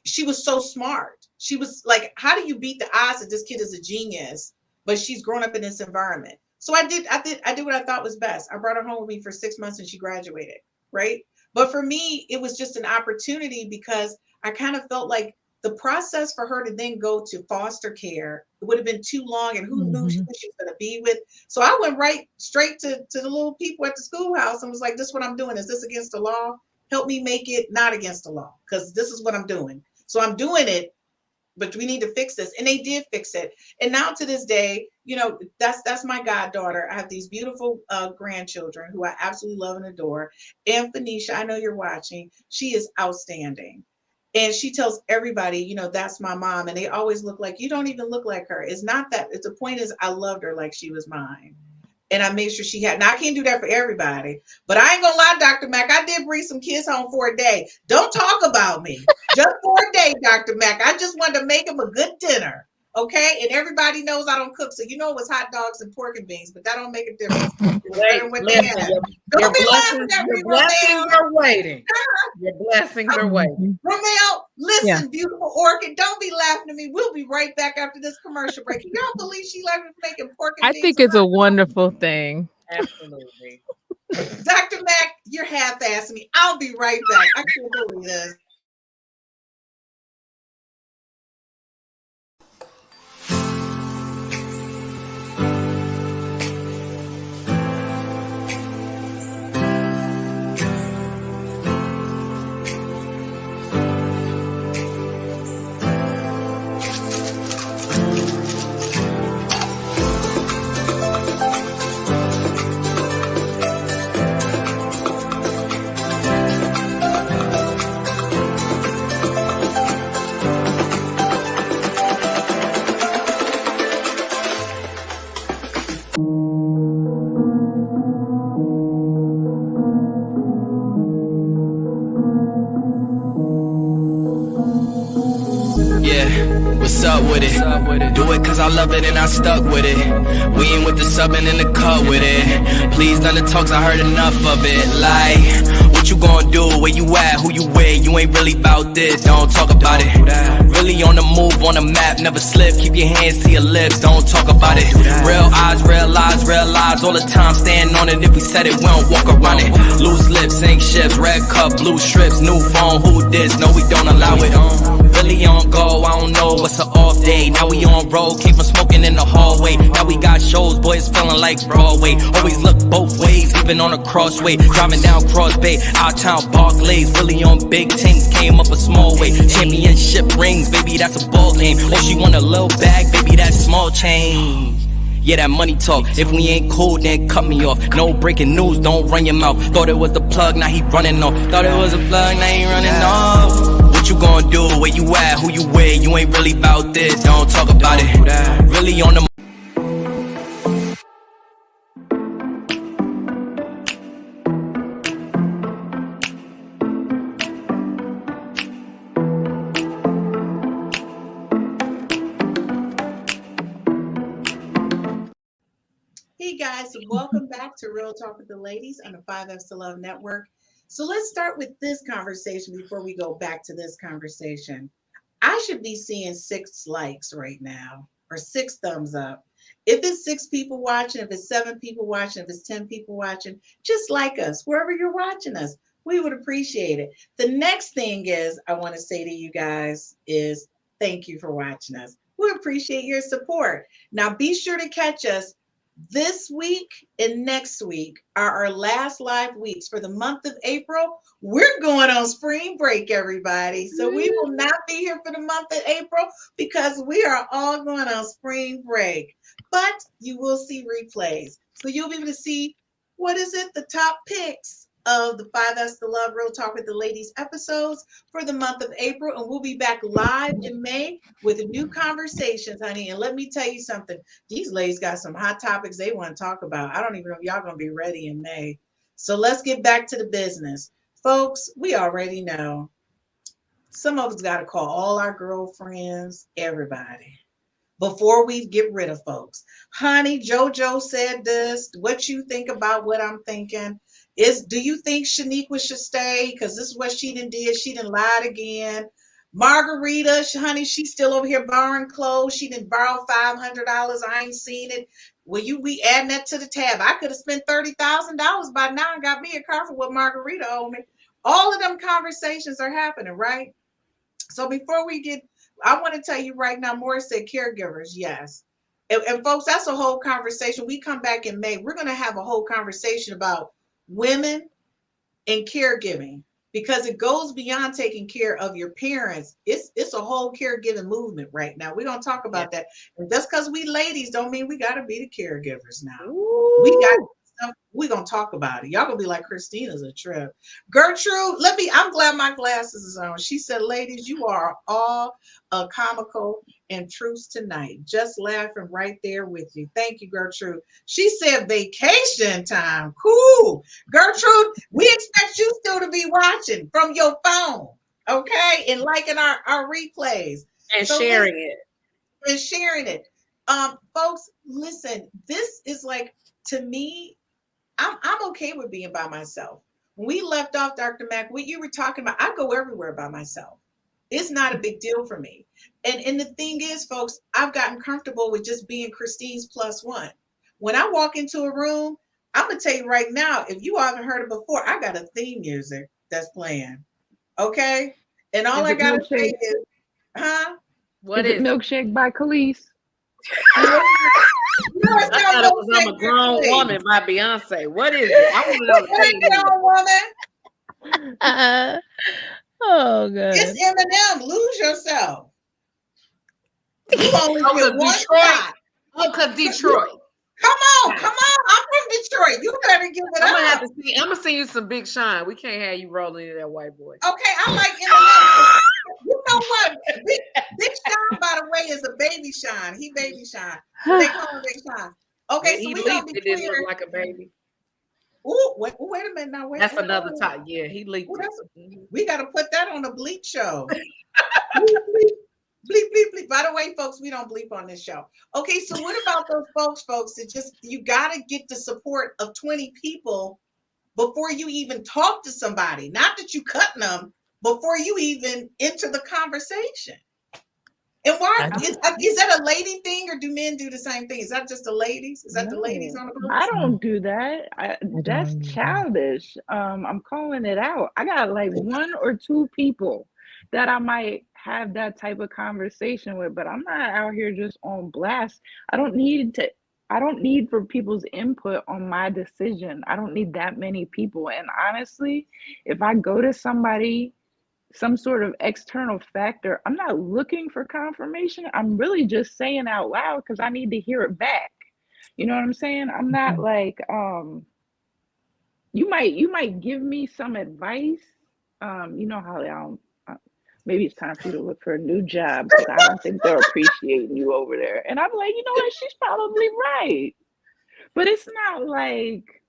C: she was so smart. She was like, how do you beat the odds that this kid is a genius, but she's grown up in this environment? So I did what I thought was best. I brought her home with me for 6 months and she graduated, right? But for me, it was just an opportunity because I kind of felt like the process for her to then go to foster care, it would have been too long, and who knew she was going to be with. So I went right straight to the little people at the schoolhouse and was like, this is what I'm doing. Is this against the law? Help me make it not against the law, because this is what I'm doing. So I'm doing it, but we need to fix this. And they did fix it. And now to this day, you know, that's my goddaughter. I have these beautiful grandchildren who I absolutely love and adore. And Phoenicia, I know you're watching. She is outstanding. And she tells everybody, you know, that's my mom. And they always look like, you don't even look like her. It's not that. It's the point is I loved her like she was mine. And I made sure she had. Now, I can't do that for everybody. But I ain't going to lie, Dr. Mack. I did bring some kids home for a day. Don't talk about me. Just for a day, Dr. Mack. I just wanted to make them a good dinner. Okay? And everybody knows I don't cook. So you know it was hot dogs and pork and beans. But that don't make a difference. Your blessings
E: are waiting. Your blessings are waiting.
C: Rhumel, listen, beautiful orchid. Don't be laughing at me. We'll be right back after this commercial break. You don't believe she left me making pork and beans?
G: I think it's a wonderful thing.
E: Absolutely.
C: Dr. Mack, you're half-assing me. I'll be right back. I can't believe this.
I: What's up with it? Do it cause I love it and I stuck with it. We ain't with the subbing in the cut with it. Please none of the talks, I heard enough of it. Like, what you gonna do? Where you at? Who you with? You ain't really about this, don't talk about it. Really on the move, on the map, never slip. Keep your hands to your lips, don't talk about it. Real eyes, real lies all the time. Stand on it, if we said it, we don't walk around it. Loose lips, sink ships, red cup, blue strips, new phone, who this? No, we don't allow it. Really on go, I don't know what's an off day. Now we on road, came from smoking in the hallway. Now we got shows, boys feeling like Broadway. Always look both ways, even on a crossway. Driving down Cross Bay, out town Barclays. Really on big things, came up a small way. Championship rings, baby, that's a ball game. Or she want a little bag, baby, that's small change. Yeah, that money talk. If we ain't cool, then cut me off. No breaking news, don't run your mouth. Thought it was the plug, now he running off. Thought it was a plug, now he running off. What you gonna do? Where you at? Who you with? You ain't really about this. Don't talk about it. Really on the
C: Hey guys, welcome back to Real Talk with the Ladies on the 5Fs to Love Network. So let's start with this conversation before we go back to this conversation. I should be seeing 6 likes right now or 6 thumbs up. If it's 6 people watching, if it's 7 people watching, if it's 10 people watching, just like us, wherever you're watching us, we would appreciate it. The next thing is I want to say to you guys is thank you for watching us. We appreciate your support. Now be sure to catch us. This week and next week are our last live weeks for the month of April. We're going on spring break, everybody. So we will not be here for the month of April because we are all going on spring break. But you will see replays. So you'll be able to see, the top picks of the 5Fs to Love Real Talk with the Ladies episodes for the month of April. And we'll be back live in May with new conversations, honey. And let me tell you something. These ladies got some hot topics they want to talk about. I don't even know if y'all going to be ready in May. So let's get back to the business. Folks, we already know. Some of us got to call all our girlfriends, everybody, before we get rid of folks. Honey, JoJo said this. What you think about what I'm thinking? Do you think Shaniqua should stay? Because this is what she done did. She done lied again. Margarita, honey, she's still over here borrowing clothes. She done borrowed $500. I ain't seen it. We adding that to the tab. I could have spent $30,000 by now and got me a car for what Margarita owed me. All of them conversations are happening, right? So before we get, I want to tell you right now, Morris said caregivers, yes. And folks, that's a whole conversation. We come back in May. We're going to have a whole conversation about women and caregiving because it goes beyond taking care of your parents. It's a whole caregiving movement right now. We're going to talk about that. And just because we ladies don't mean we got to be the caregivers now. Ooh. We got stuff. We're going to talk about it. Y'all going to be like, Christina's a trip. Gertrude, I'm glad my glasses is on. She said, ladies, you are all comical and truths tonight. Just laughing right there with you. Thank you, Gertrude. She said vacation time. Cool. Gertrude, we expect you still to be watching from your phone, okay? And liking our replays.
E: And so sharing it.
C: And sharing it. Folks, listen, this is like, to me, I'm okay with being by myself. When we left off, Dr. Mack, what you were talking about, I go everywhere by myself. It's not a big deal for me. And the thing is, folks, I've gotten comfortable with just being Christine's +1. When I walk into a room, I'm going to tell you right now, if you haven't heard it before, I got a theme music that's playing. Okay? And all I got to say is,
H: What is it? Milkshake by Khalees.
C: No,
E: I thought it was I'm a Grown Woman by Beyonce. What is it? I want to know.
C: Woman.
G: Oh, God.
C: It's Eminem. Lose yourself. You only get one
E: Detroit.
C: shot.
E: Oh, because Detroit.
C: Come on. I'm from Detroit. You better give it up.
E: I'm gonna send you some Big Sean. We can't have you rolling into that white boy.
C: Okay, I like Eminem. You know what? Big Sean, by the way, is a baby Sean. He baby Sean. They call him Big Sean. Okay, so we gonna be clear.
E: It didn't look like a baby.
C: Ooh, wait a minute now.
E: That's another top. Yeah, he leaked.
C: We got to put that on the bleep show. bleep, bleep. By the way, folks, we don't bleep on this show. Okay, so what about those folks that just, you got to get the support of 20 people before you even talk to somebody. Not that you cutting them, before you even enter the conversation. And why is that a lady thing, or do men do the same thing? Is that just the ladies? Is that the ladies on the boat?
H: I don't do that. That's childish. I'm calling it out. I got like 1 or 2 people that I might have that type of conversation with, but I'm not out here just on blast. I don't need to I don't need for people's input on my decision. I don't need that many people. And honestly, if I go to somebody, some sort of external factor, I'm not looking for confirmation. I'm really just saying out loud because I need to hear it back. You know what I'm saying? I'm not like, you might give me some advice. You know how maybe it's time for you to look for a new job because I don't think they're appreciating you over there. And I'm like, you know what? She's probably right. But it's not like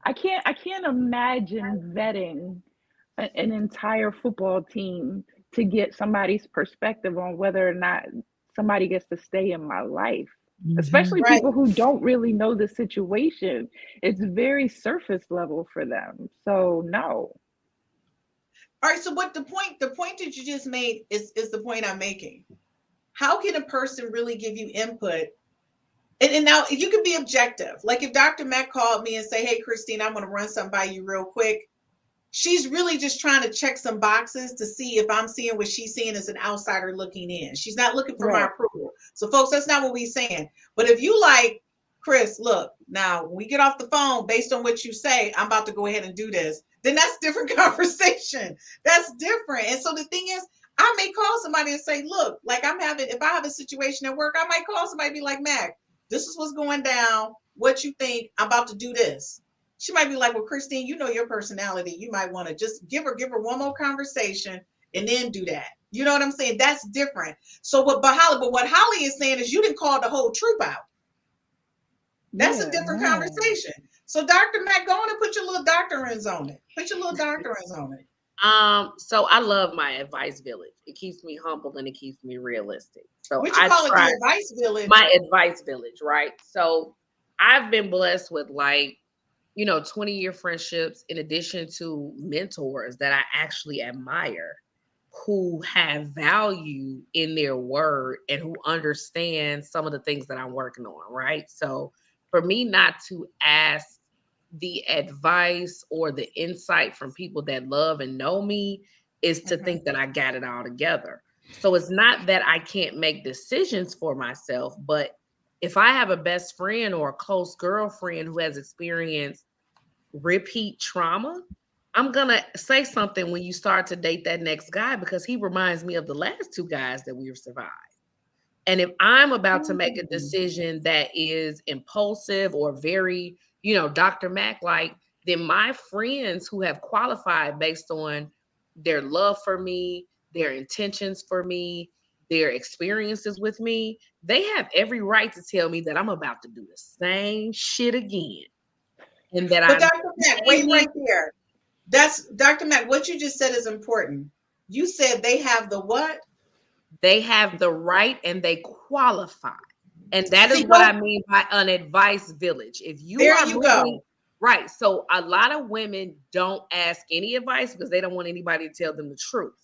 H: I can't imagine vetting an entire football team to get somebody's perspective on whether or not somebody gets to stay in my life. Especially
C: Right.
H: people who don't really know the situation. It's very surface level for them. So no.
C: All right. So what the point that you just made is the point I'm making. How can a person really give you input? And now you can be objective. Like if Dr. Mack called me and say, hey, Christine, I'm going to run something by you real quick. She's really just trying to check some boxes to see if I'm seeing what she's seeing as an outsider looking in. She's not looking for my approval. So folks, that's not what we're saying. But if you like, Chris, look, now when we get off the phone, based on what you say, I'm about to go ahead and do this, then that's different conversation. That's different. And so the thing is, I may call somebody and say, look, like if I have a situation at work, I might call somebody and be like, Mac, this is what's going down. What you think? I'm about to do this. She might be like, well, Christine, you know your personality. You might want to just give her one more conversation and then do that. You know what I'm saying? That's different. So what Holly is saying is you didn't call the whole troop out. That's a different conversation. So Dr. Mack, go on and put your little doctorines on it. Put your little doctorines on it.
E: So I love my advice village. It keeps me humble and it keeps me realistic. So
C: what you call it, the advice village?
E: My advice village, right? So I've been blessed with 20-year friendships in addition to mentors that I actually admire who have value in their word and who understand some of the things that I'm working on, right? So for me not to ask the advice or the insight from people that love and know me is to think that I got it all together. So it's not that I can't make decisions for myself, but if I have a best friend or a close girlfriend who has experienced repeat trauma, I'm going to say something when you start to date that next guy because he reminds me of the last two guys that we've survived. And if I'm about to make a decision that is impulsive or very, Dr. Mack like, then my friends who have qualified based on their love for me, their intentions for me, their experiences with me, they have every right to tell me that I'm about to do the same shit again. And that
C: but Dr. Mack, wait right there. That's Dr. Mack, what you just said is important. You said they have the what?
E: They have the right and they qualify. And that is what I mean by an advice village. If you
C: there
E: are
C: you
E: moving,
C: go.
E: Right. So a lot of women don't ask any advice because they don't want anybody to tell them the truth.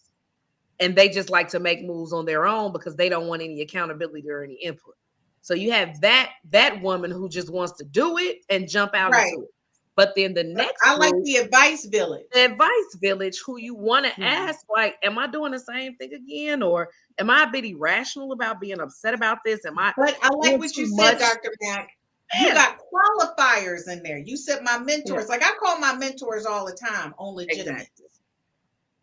E: And they just like to make moves on their own because they don't want any accountability or any input. So you have that woman who just wants to do it and jump out into it. But then the next
C: like the advice village.
E: The advice village who you want to ask, like, am I doing the same thing again? Or am I a bit irrational about being upset about this?
C: But I like what you said, Dr. Mack. You got qualifiers in there. You said my mentors. Like I call my mentors all the time on legitimate. Exactly.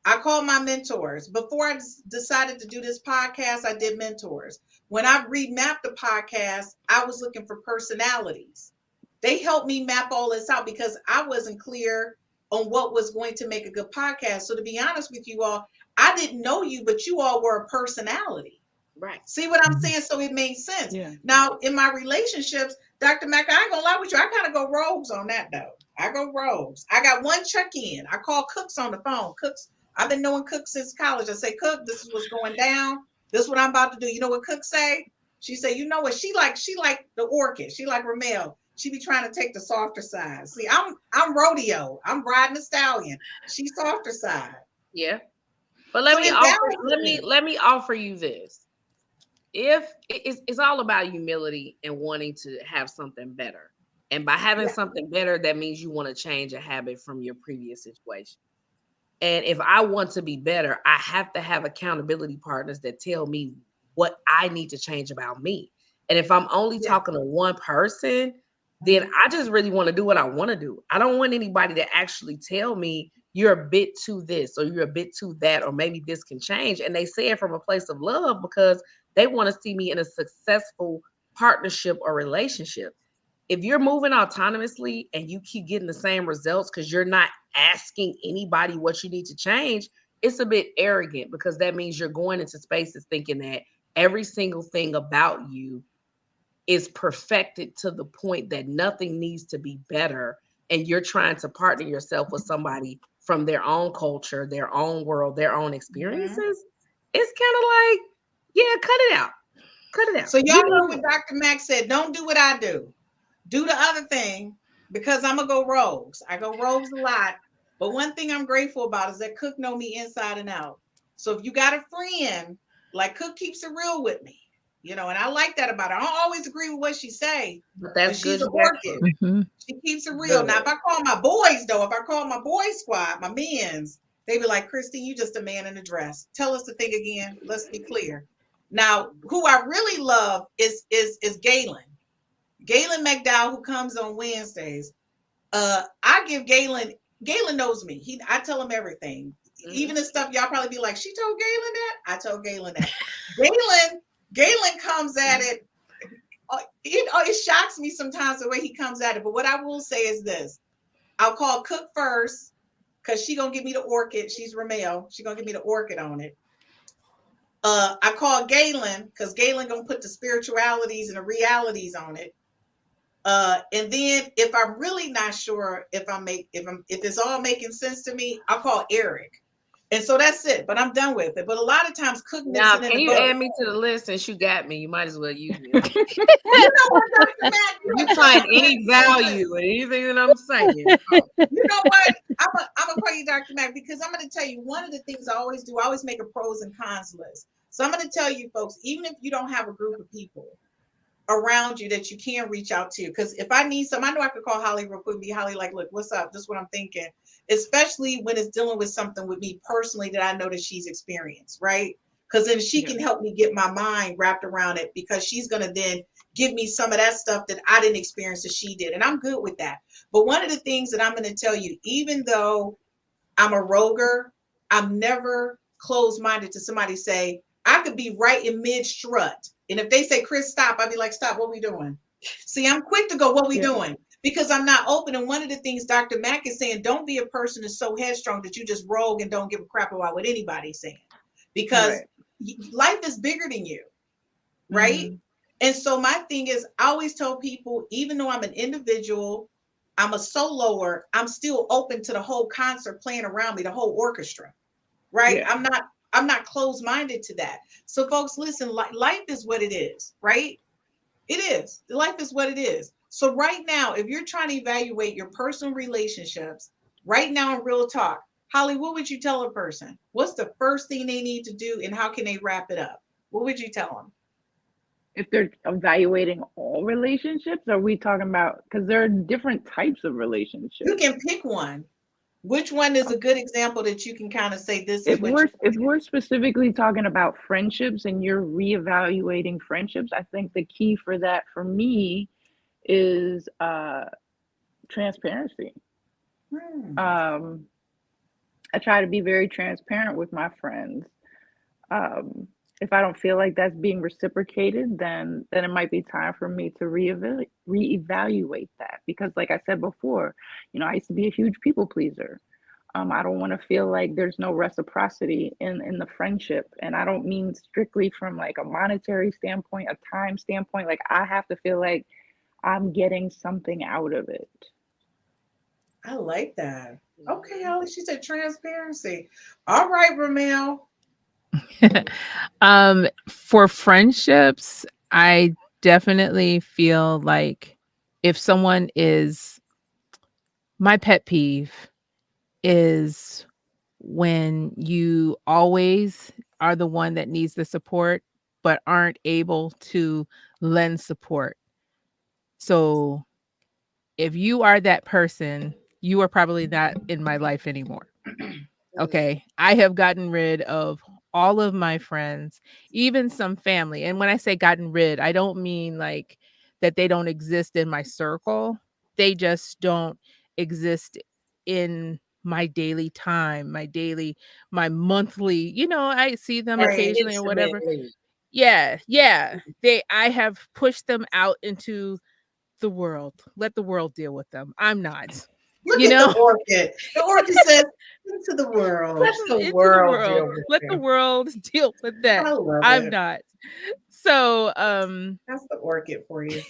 C: I call my mentors. Before I decided to do this podcast, I did mentors. When I remapped the podcast, I was looking for personalities. They helped me map all this out because I wasn't clear on what was going to make a good podcast. So to be honest with you all, I didn't know you, but you all were a personality.
E: Right.
C: See what I'm saying? So it made sense. Yeah. Now, in my relationships, Dr. Mack, I ain't gonna lie with you. I kind of go rogues on that though. I go rogues. I got one check-in. I call Cooks on the phone. Cooks, I've been knowing Cook since college. I say, Cook, this is what's going down. This is what I'm about to do. You know what Cook say? She say, you know what? She like the orchid. She like Rhumel. She be trying to take the softer side. See, I'm rodeo. I'm riding a stallion. She's softer side.
E: Yeah. But let me offer you this. If it's all about humility and wanting to have something better. And by having something better, that means you want to change a habit from your previous situation. And if I want to be better, I have to have accountability partners that tell me what I need to change about me. And if I'm only talking to one person, then I just really want to do what I want to do. I don't want anybody to actually tell me you're a bit too this or you're a bit too that, or maybe this can change. And they say it from a place of love because they want to see me in a successful partnership or relationship. If you're moving autonomously and you keep getting the same results because you're not asking anybody what you need to change, it's a bit arrogant, because that means you're going into spaces thinking that every single thing about you is perfected to the point that nothing needs to be better. And you're trying to partner yourself with somebody from their own culture, their own world, their own experiences. It's kind of like, yeah, cut it out. Cut it out.
C: So y'all know what Dr. Mack said, don't do what I do. Do the other thing, because I'm going to go rogues. I go rogues a lot. But one thing I'm grateful about is that Cook know me inside and out. So if you got a friend, like Cook keeps it real with me, you know, and I like that about her. I don't always agree with what she say,
E: but that's
C: she's
E: good.
C: an orchid. She keeps it real. Now, if I call my boys, though, if I call my boy squad, my men's, they be like, Christine, you just a man in a dress. Tell us the thing again. Let's be clear. Now, who I really love is Galen. Galen McDowell, who comes on Wednesdays. I give Galen knows me. I tell him everything. Even the stuff y'all probably be like, she told Galen that? I told Galen that. Galen comes at it. It shocks me sometimes the way he comes at it. But what I will say is this. I'll call Cook first, because she going to give me the orchid. She's Rhumel. She going to give me the orchid on it. I call Galen, because Galen going to put the spiritualities and the realities on it. And then if I'm really not sure if it's all making sense to me, I'll call Eric. And so that's it. But I'm done with it. But a lot of times Cook
E: now, can you add me to the list? Since you got me, you might as well use me.
C: You know what, Dr. Mack?
E: You find any value in anything that I'm saying.
C: You know what? I'm gonna call you Dr. Mack, because I'm gonna tell you one of the things I always do. I always make a pros and cons list. So I'm gonna tell you folks, even if you don't have a group of people around you that you can reach out to, because if I need some, I know I could call Holly real quick and be Holly, like, look, what's up? This is what I'm thinking, especially when it's dealing with something with me personally that I know that she's experienced, right? Because then she can help me get my mind wrapped around it, because she's going to then give me some of that stuff that I didn't experience that she did. And I'm good with that. But one of the things that I'm going to tell you, even though I'm a roguer, I'm never closed-minded to somebody say, I could be right in mid-strut. And if they say, Chris, stop, I'd be like, stop, what we doing? See, I'm quick to go, what we doing? Because I'm not open. And one of the things Dr. Mack is saying, don't be a person that's so headstrong that you just rogue and don't give a crap about what anybody's saying. Because life is bigger than you, right? And so my thing is, I always tell people, even though I'm an individual, I'm a soloer, I'm still open to the whole concert playing around me, the whole orchestra, right? I'm not closed-minded to that. So folks, listen, life is what it is, right? It is. Life is what it is. So right now, if you're trying to evaluate your personal relationships, right now in real talk, Holly, what would you tell a person? What's the first thing they need to do, and how can they wrap it up? What would you tell them?
H: If they're evaluating all relationships, are we talking about, because there are different types of relationships?
C: You can pick one. Which one is a good example that you can kind of say this is
H: if we're specifically talking about friendships and you're reevaluating friendships, I think the key for that for me is transparency. I try to be very transparent with my friends. If I don't feel like that's being reciprocated, then it might be time for me to reevaluate that. Because like I said before, you know, I used to be a huge people pleaser. I don't want to feel like there's no reciprocity in the friendship. And I don't mean strictly from like a monetary standpoint, a time standpoint. Like I have to feel like I'm getting something out of it.
C: I like that. Okay, Holly, she said transparency. All right, Rhumel.
G: For friendships, I definitely feel like if someone is, my pet peeve is when you always are the one that needs the support but aren't able to lend support. So if you are that person, you are probably not in my life anymore. Okay. I have gotten rid of all of my friends, even some family. And when I say gotten rid, I don't mean like that they don't exist in my circle. They just don't exist in my daily time, my monthly, I see them
C: Right.
G: occasionally or whatever.
E: Intimately.
G: Yeah, yeah. I have pushed them out into the world. Let the world deal with them. I'm not.
C: Look
G: You
C: at the
G: know?
C: orchid. The orchid says, into the world.
E: Let the
G: Into the
E: world
G: world.
E: deal with
G: Let the
E: them.
G: world deal with that.
C: I love
G: I'm
C: it.
G: not. So,
C: That's the orchid for you.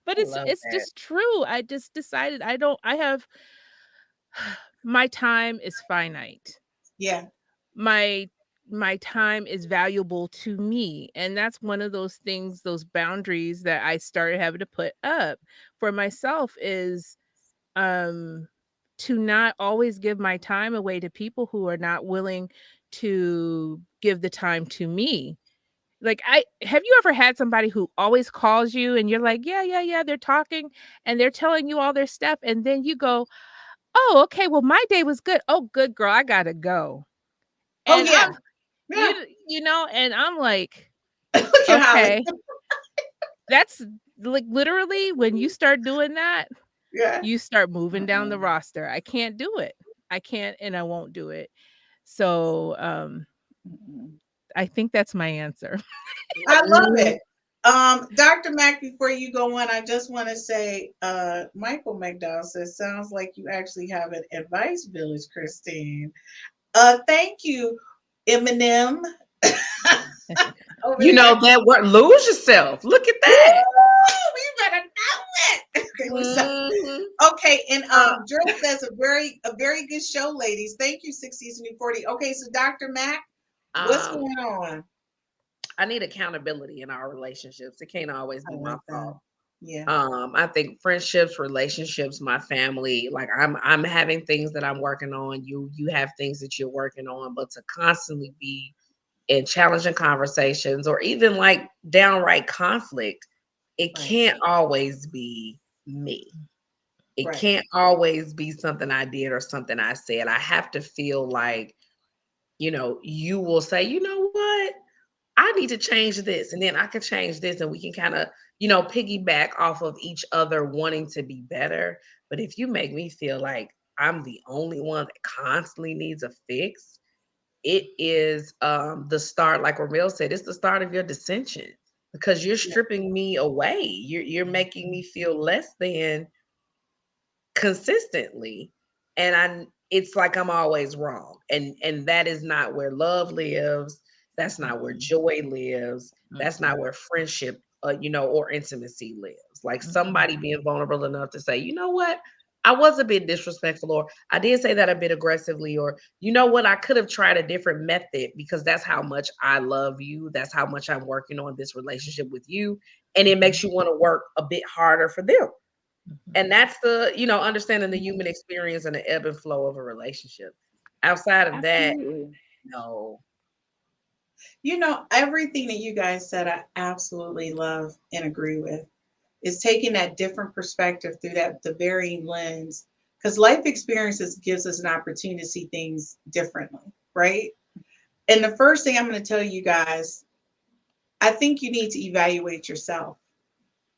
G: but
E: I
G: it's
E: love
G: it's
E: that.
G: just true. I just decided I have my time is finite.
C: Yeah.
G: My time is valuable to me, and that's one of those things, those boundaries that I started having to put up for myself is um to not always give my time away to people who are not willing to give the time to me. Like, I have you ever had somebody who always calls you and you're like, yeah, yeah, yeah, they're talking and they're telling you all their stuff, and then you go, oh, okay, well, my day was good. Oh, good girl, I gotta go.
C: Oh,
G: And
C: yeah. Yeah.
G: and I'm like,
C: Look at Holly.
G: okay, that's like literally when you start doing that,
C: Yeah.
G: you start moving down the roster. I can't do it. I can't and I won't do it. So, I think that's my answer.
C: I love it. Dr. Mack, before you go on, I just want to say, Michael McDowell says, sounds like you actually have an advice village, Christine. Thank you, Eminem. Over
E: You know
C: there.
E: that word, lose yourself. Look at that.
C: Woo, we better know it. Okay,
E: Mhm.
C: okay, and
E: Uh,
C: Drill says a very good show, ladies. Thank you, 60s and 40. Okay, so Dr. Mack, what's
E: um,
C: going on?
E: I need accountability in our relationships. It can't always
C: I
E: be my
C: like that.
E: fault.
C: Yeah.
E: I think friendships, relationships, my family, like I'm having things that I'm working on. You have things that you're working on, but to constantly be in challenging conversations or even like downright conflict, it
C: Right.
E: can't always be me. It
C: Right.
E: can't always be something I did or something I said. I have to feel like, you will say, you know what? I need to change this, and then I can change this, and we can kind of, piggyback off of each other wanting to be better. But if you make me feel like I'm the only one that constantly needs a fix, it is the start, like Ramel said, it's the start of your dissension because you're
C: Yeah.
E: stripping me away. You're making me feel less than consistently, and it's like I'm always wrong, and that is not where love lives. That's not where joy lives. That's not where friendship or intimacy lives. Like somebody being vulnerable enough to say, you know what, I was a bit disrespectful, or I did say that a bit aggressively, or you know what, I could have tried a different method because that's how much I love you, that's how much I'm working on this relationship with you, and it makes you want to work a bit harder for them. And that's the, understanding the human experience and the ebb and flow of a relationship. Outside of that,
H: Absolutely.
E: no.
C: Everything that you guys said, I absolutely love and agree with. Is taking that different perspective through the varying lens, because life experiences gives us an opportunity to see things differently, right? And the first thing I'm going to tell you guys, I think you need to evaluate yourself.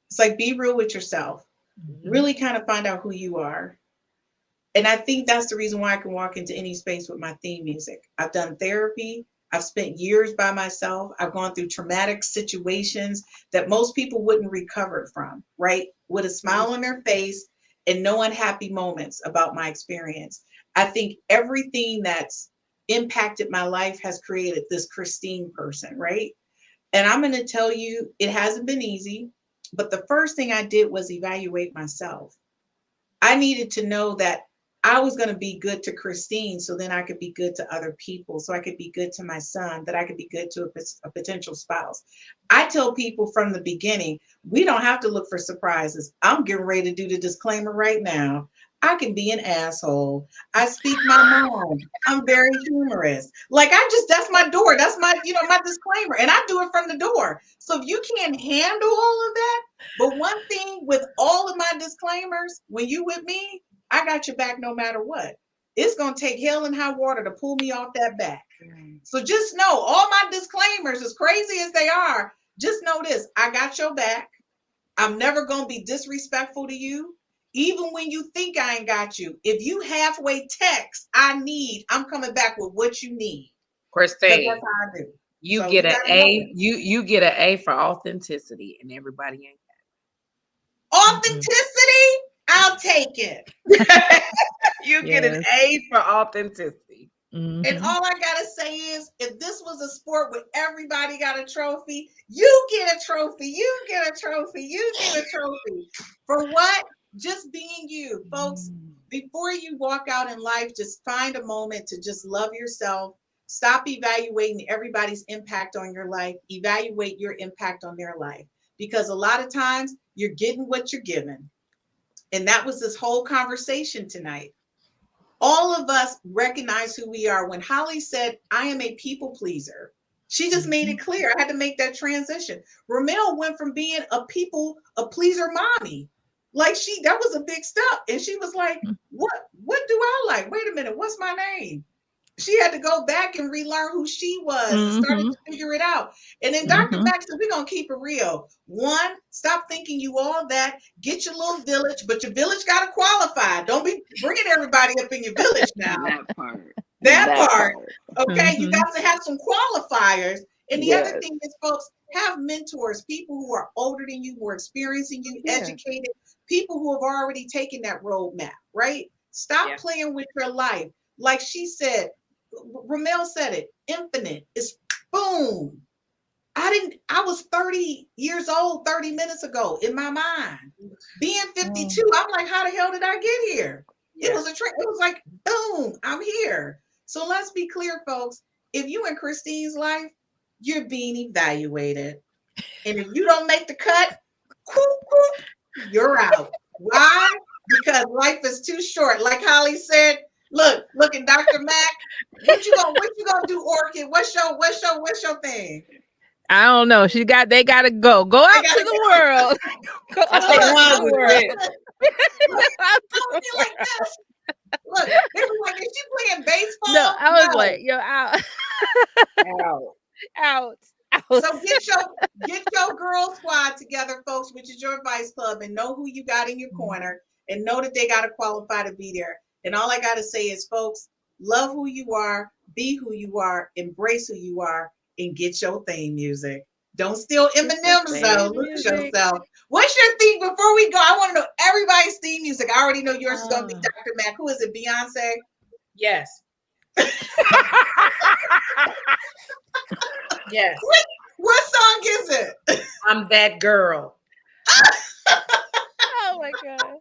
C: It's like be real with yourself, really kind of find out who you are. And I think that's the reason why I can walk into any space with my theme music. I've done therapy. I've spent years by myself. I've gone through traumatic situations that most people wouldn't recover from, right? With a smile on their face and no unhappy moments about my experience. I think everything that's impacted my life has created this Christine person, right? And I'm going to tell you, it hasn't been easy. But the first thing I did was evaluate myself. I needed to know that I was going to be good to Christine so then I could be good to other people, so I could be good to my son, that I could be good to a potential spouse. I tell people from the beginning, we don't have to look for surprises. I'm getting ready to do the disclaimer right now. I can be an asshole. I speak my mind. I'm very humorous. Like that's my door. That's my disclaimer. And I do it from the door. So if you can't handle all of that, but one thing with all of my disclaimers, when you with me, I got your back no matter what. It's going to take hell and high water to pull me off that back. So just know, all my disclaimers, as crazy as they are, just know this: I got your back. I'm never going to be disrespectful to you. Even when you think I ain't got you, if you halfway text, I'm coming back with what you need.
E: Christine,
C: that's how I do.
E: You get an A. You get an A for authenticity, and everybody ain't got it.
C: Authenticity, I'll take it.
E: You get an A for authenticity.
C: And all I gotta say is, if this was a sport where everybody got a trophy, you get a trophy, you get a trophy, you get a trophy. For what? Just being you, folks. Before you walk out in life, just find a moment to just love yourself. Stop evaluating everybody's impact on your life. Evaluate your impact on their life. Because a lot of times you're getting what you're given. And that was this whole conversation tonight. All of us recognize who we are. When Holly said, I am a people pleaser, she just made it clear. I had to make that transition. Rhumel went from being a pleaser mommy. Like that was a big step. And she was like, what do I like? Wait a minute, what's my name? She had to go back and relearn who she was and started to figure it out. And then Dr. Max said, we're going to keep it real. One, stop thinking you all that. Get your little village, but your village got to qualify. Don't be bringing everybody up in your village now. That part. Okay, you got to have some qualifiers. And the other thing is, folks, have mentors, people who are older than you, who are experiencing you, educated, people who have already taken that roadmap, right? Stop playing with your life. Like she said, Rhumel said it, infinite is boom. I was 30 years old 30 minutes ago in my mind. Being 52, I'm like, how the hell did I get here? It was it was like, boom, I'm here. So let's be clear, folks. If you in Christine's life, you're being evaluated. And if you don't make the cut, you're out. Why? Because life is too short. Like Holly said, look, and Dr. Mac, what you gonna do, Orchid? What's your thing?
G: I don't know. They gotta go. Go out to the world. Go out to the world.
C: Like this. Look, they were like, is she playing baseball?
G: No, I was like, yo, out. Out.
C: So get your girl squad together, folks, which is your advice club, and know who you got in your corner, and know that they got to qualify to be there. And all I got to say is, folks, love who you are, be who you are, embrace who you are, and get your theme music. Don't steal Eminem's though. Lose yourself. What's your theme? Before we go, I want to know everybody's theme music. I already know yours is going to be Dr. Mac. Who is it? Beyonce?
E: Yes. Yes.
C: What song is it?
E: I'm That Girl.
G: Oh my God.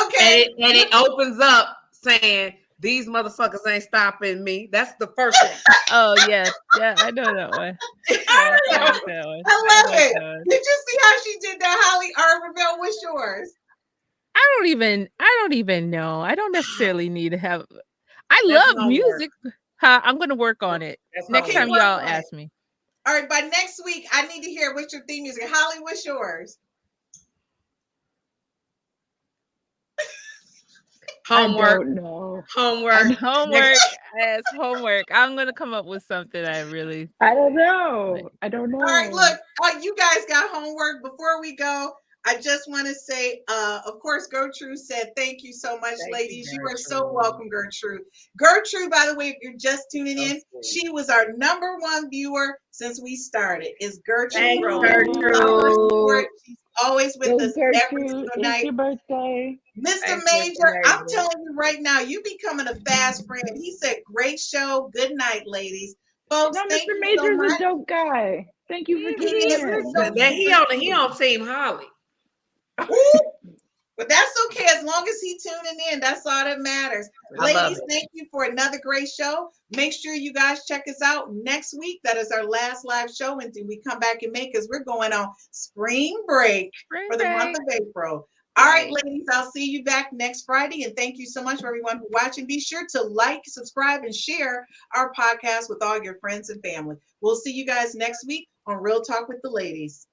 C: Okay.
E: And it opens up saying, these motherfuckers ain't stopping me. That's the first one.
G: Oh yeah, I know that one.
C: I love it. Did you see how she did that, Holly? Rhumel, what's yours?
G: I don't even know. I don't necessarily need to have. I love music. I'm gonna work on it. Next time y'all ask me.
C: All right, by next week, I need to hear what's your theme music. Holly, what's yours?
E: Homework.
G: Homework. Yes, homework. I'm gonna come up with something I don't know.
C: All right, look, you guys got homework. Before we go, I just want to say, of course, Gertrude said, thank you so much, ladies. You are so welcome, Gertrude. Gertrude, by the way, if you're just tuning in, she was our #1 viewer since we started. It's Gertrude.
E: Thank you, Gertrude.
C: She's always with us every single night.
H: It's your birthday.
C: Mr. Major, I'm telling you right now, you becoming a fast friend. He said, great show. Good night, ladies. Folks,
H: no, Mr. Major's a dope guy. Thank you for tuning in.
E: He on Team Holly.
C: But that's okay, as long as he's tuning in. That's all that matters. Ladies, thank you for another great show. Make sure you guys check us out next week. That is our last live show until we come back in May, because we're going on spring break for the month of April. All right, ladies, I'll see you back next Friday. And thank you so much for everyone who's watching. Be sure to like, subscribe, and share our podcast with all your friends and family. We'll see you guys next week on Real Talk with the Ladies.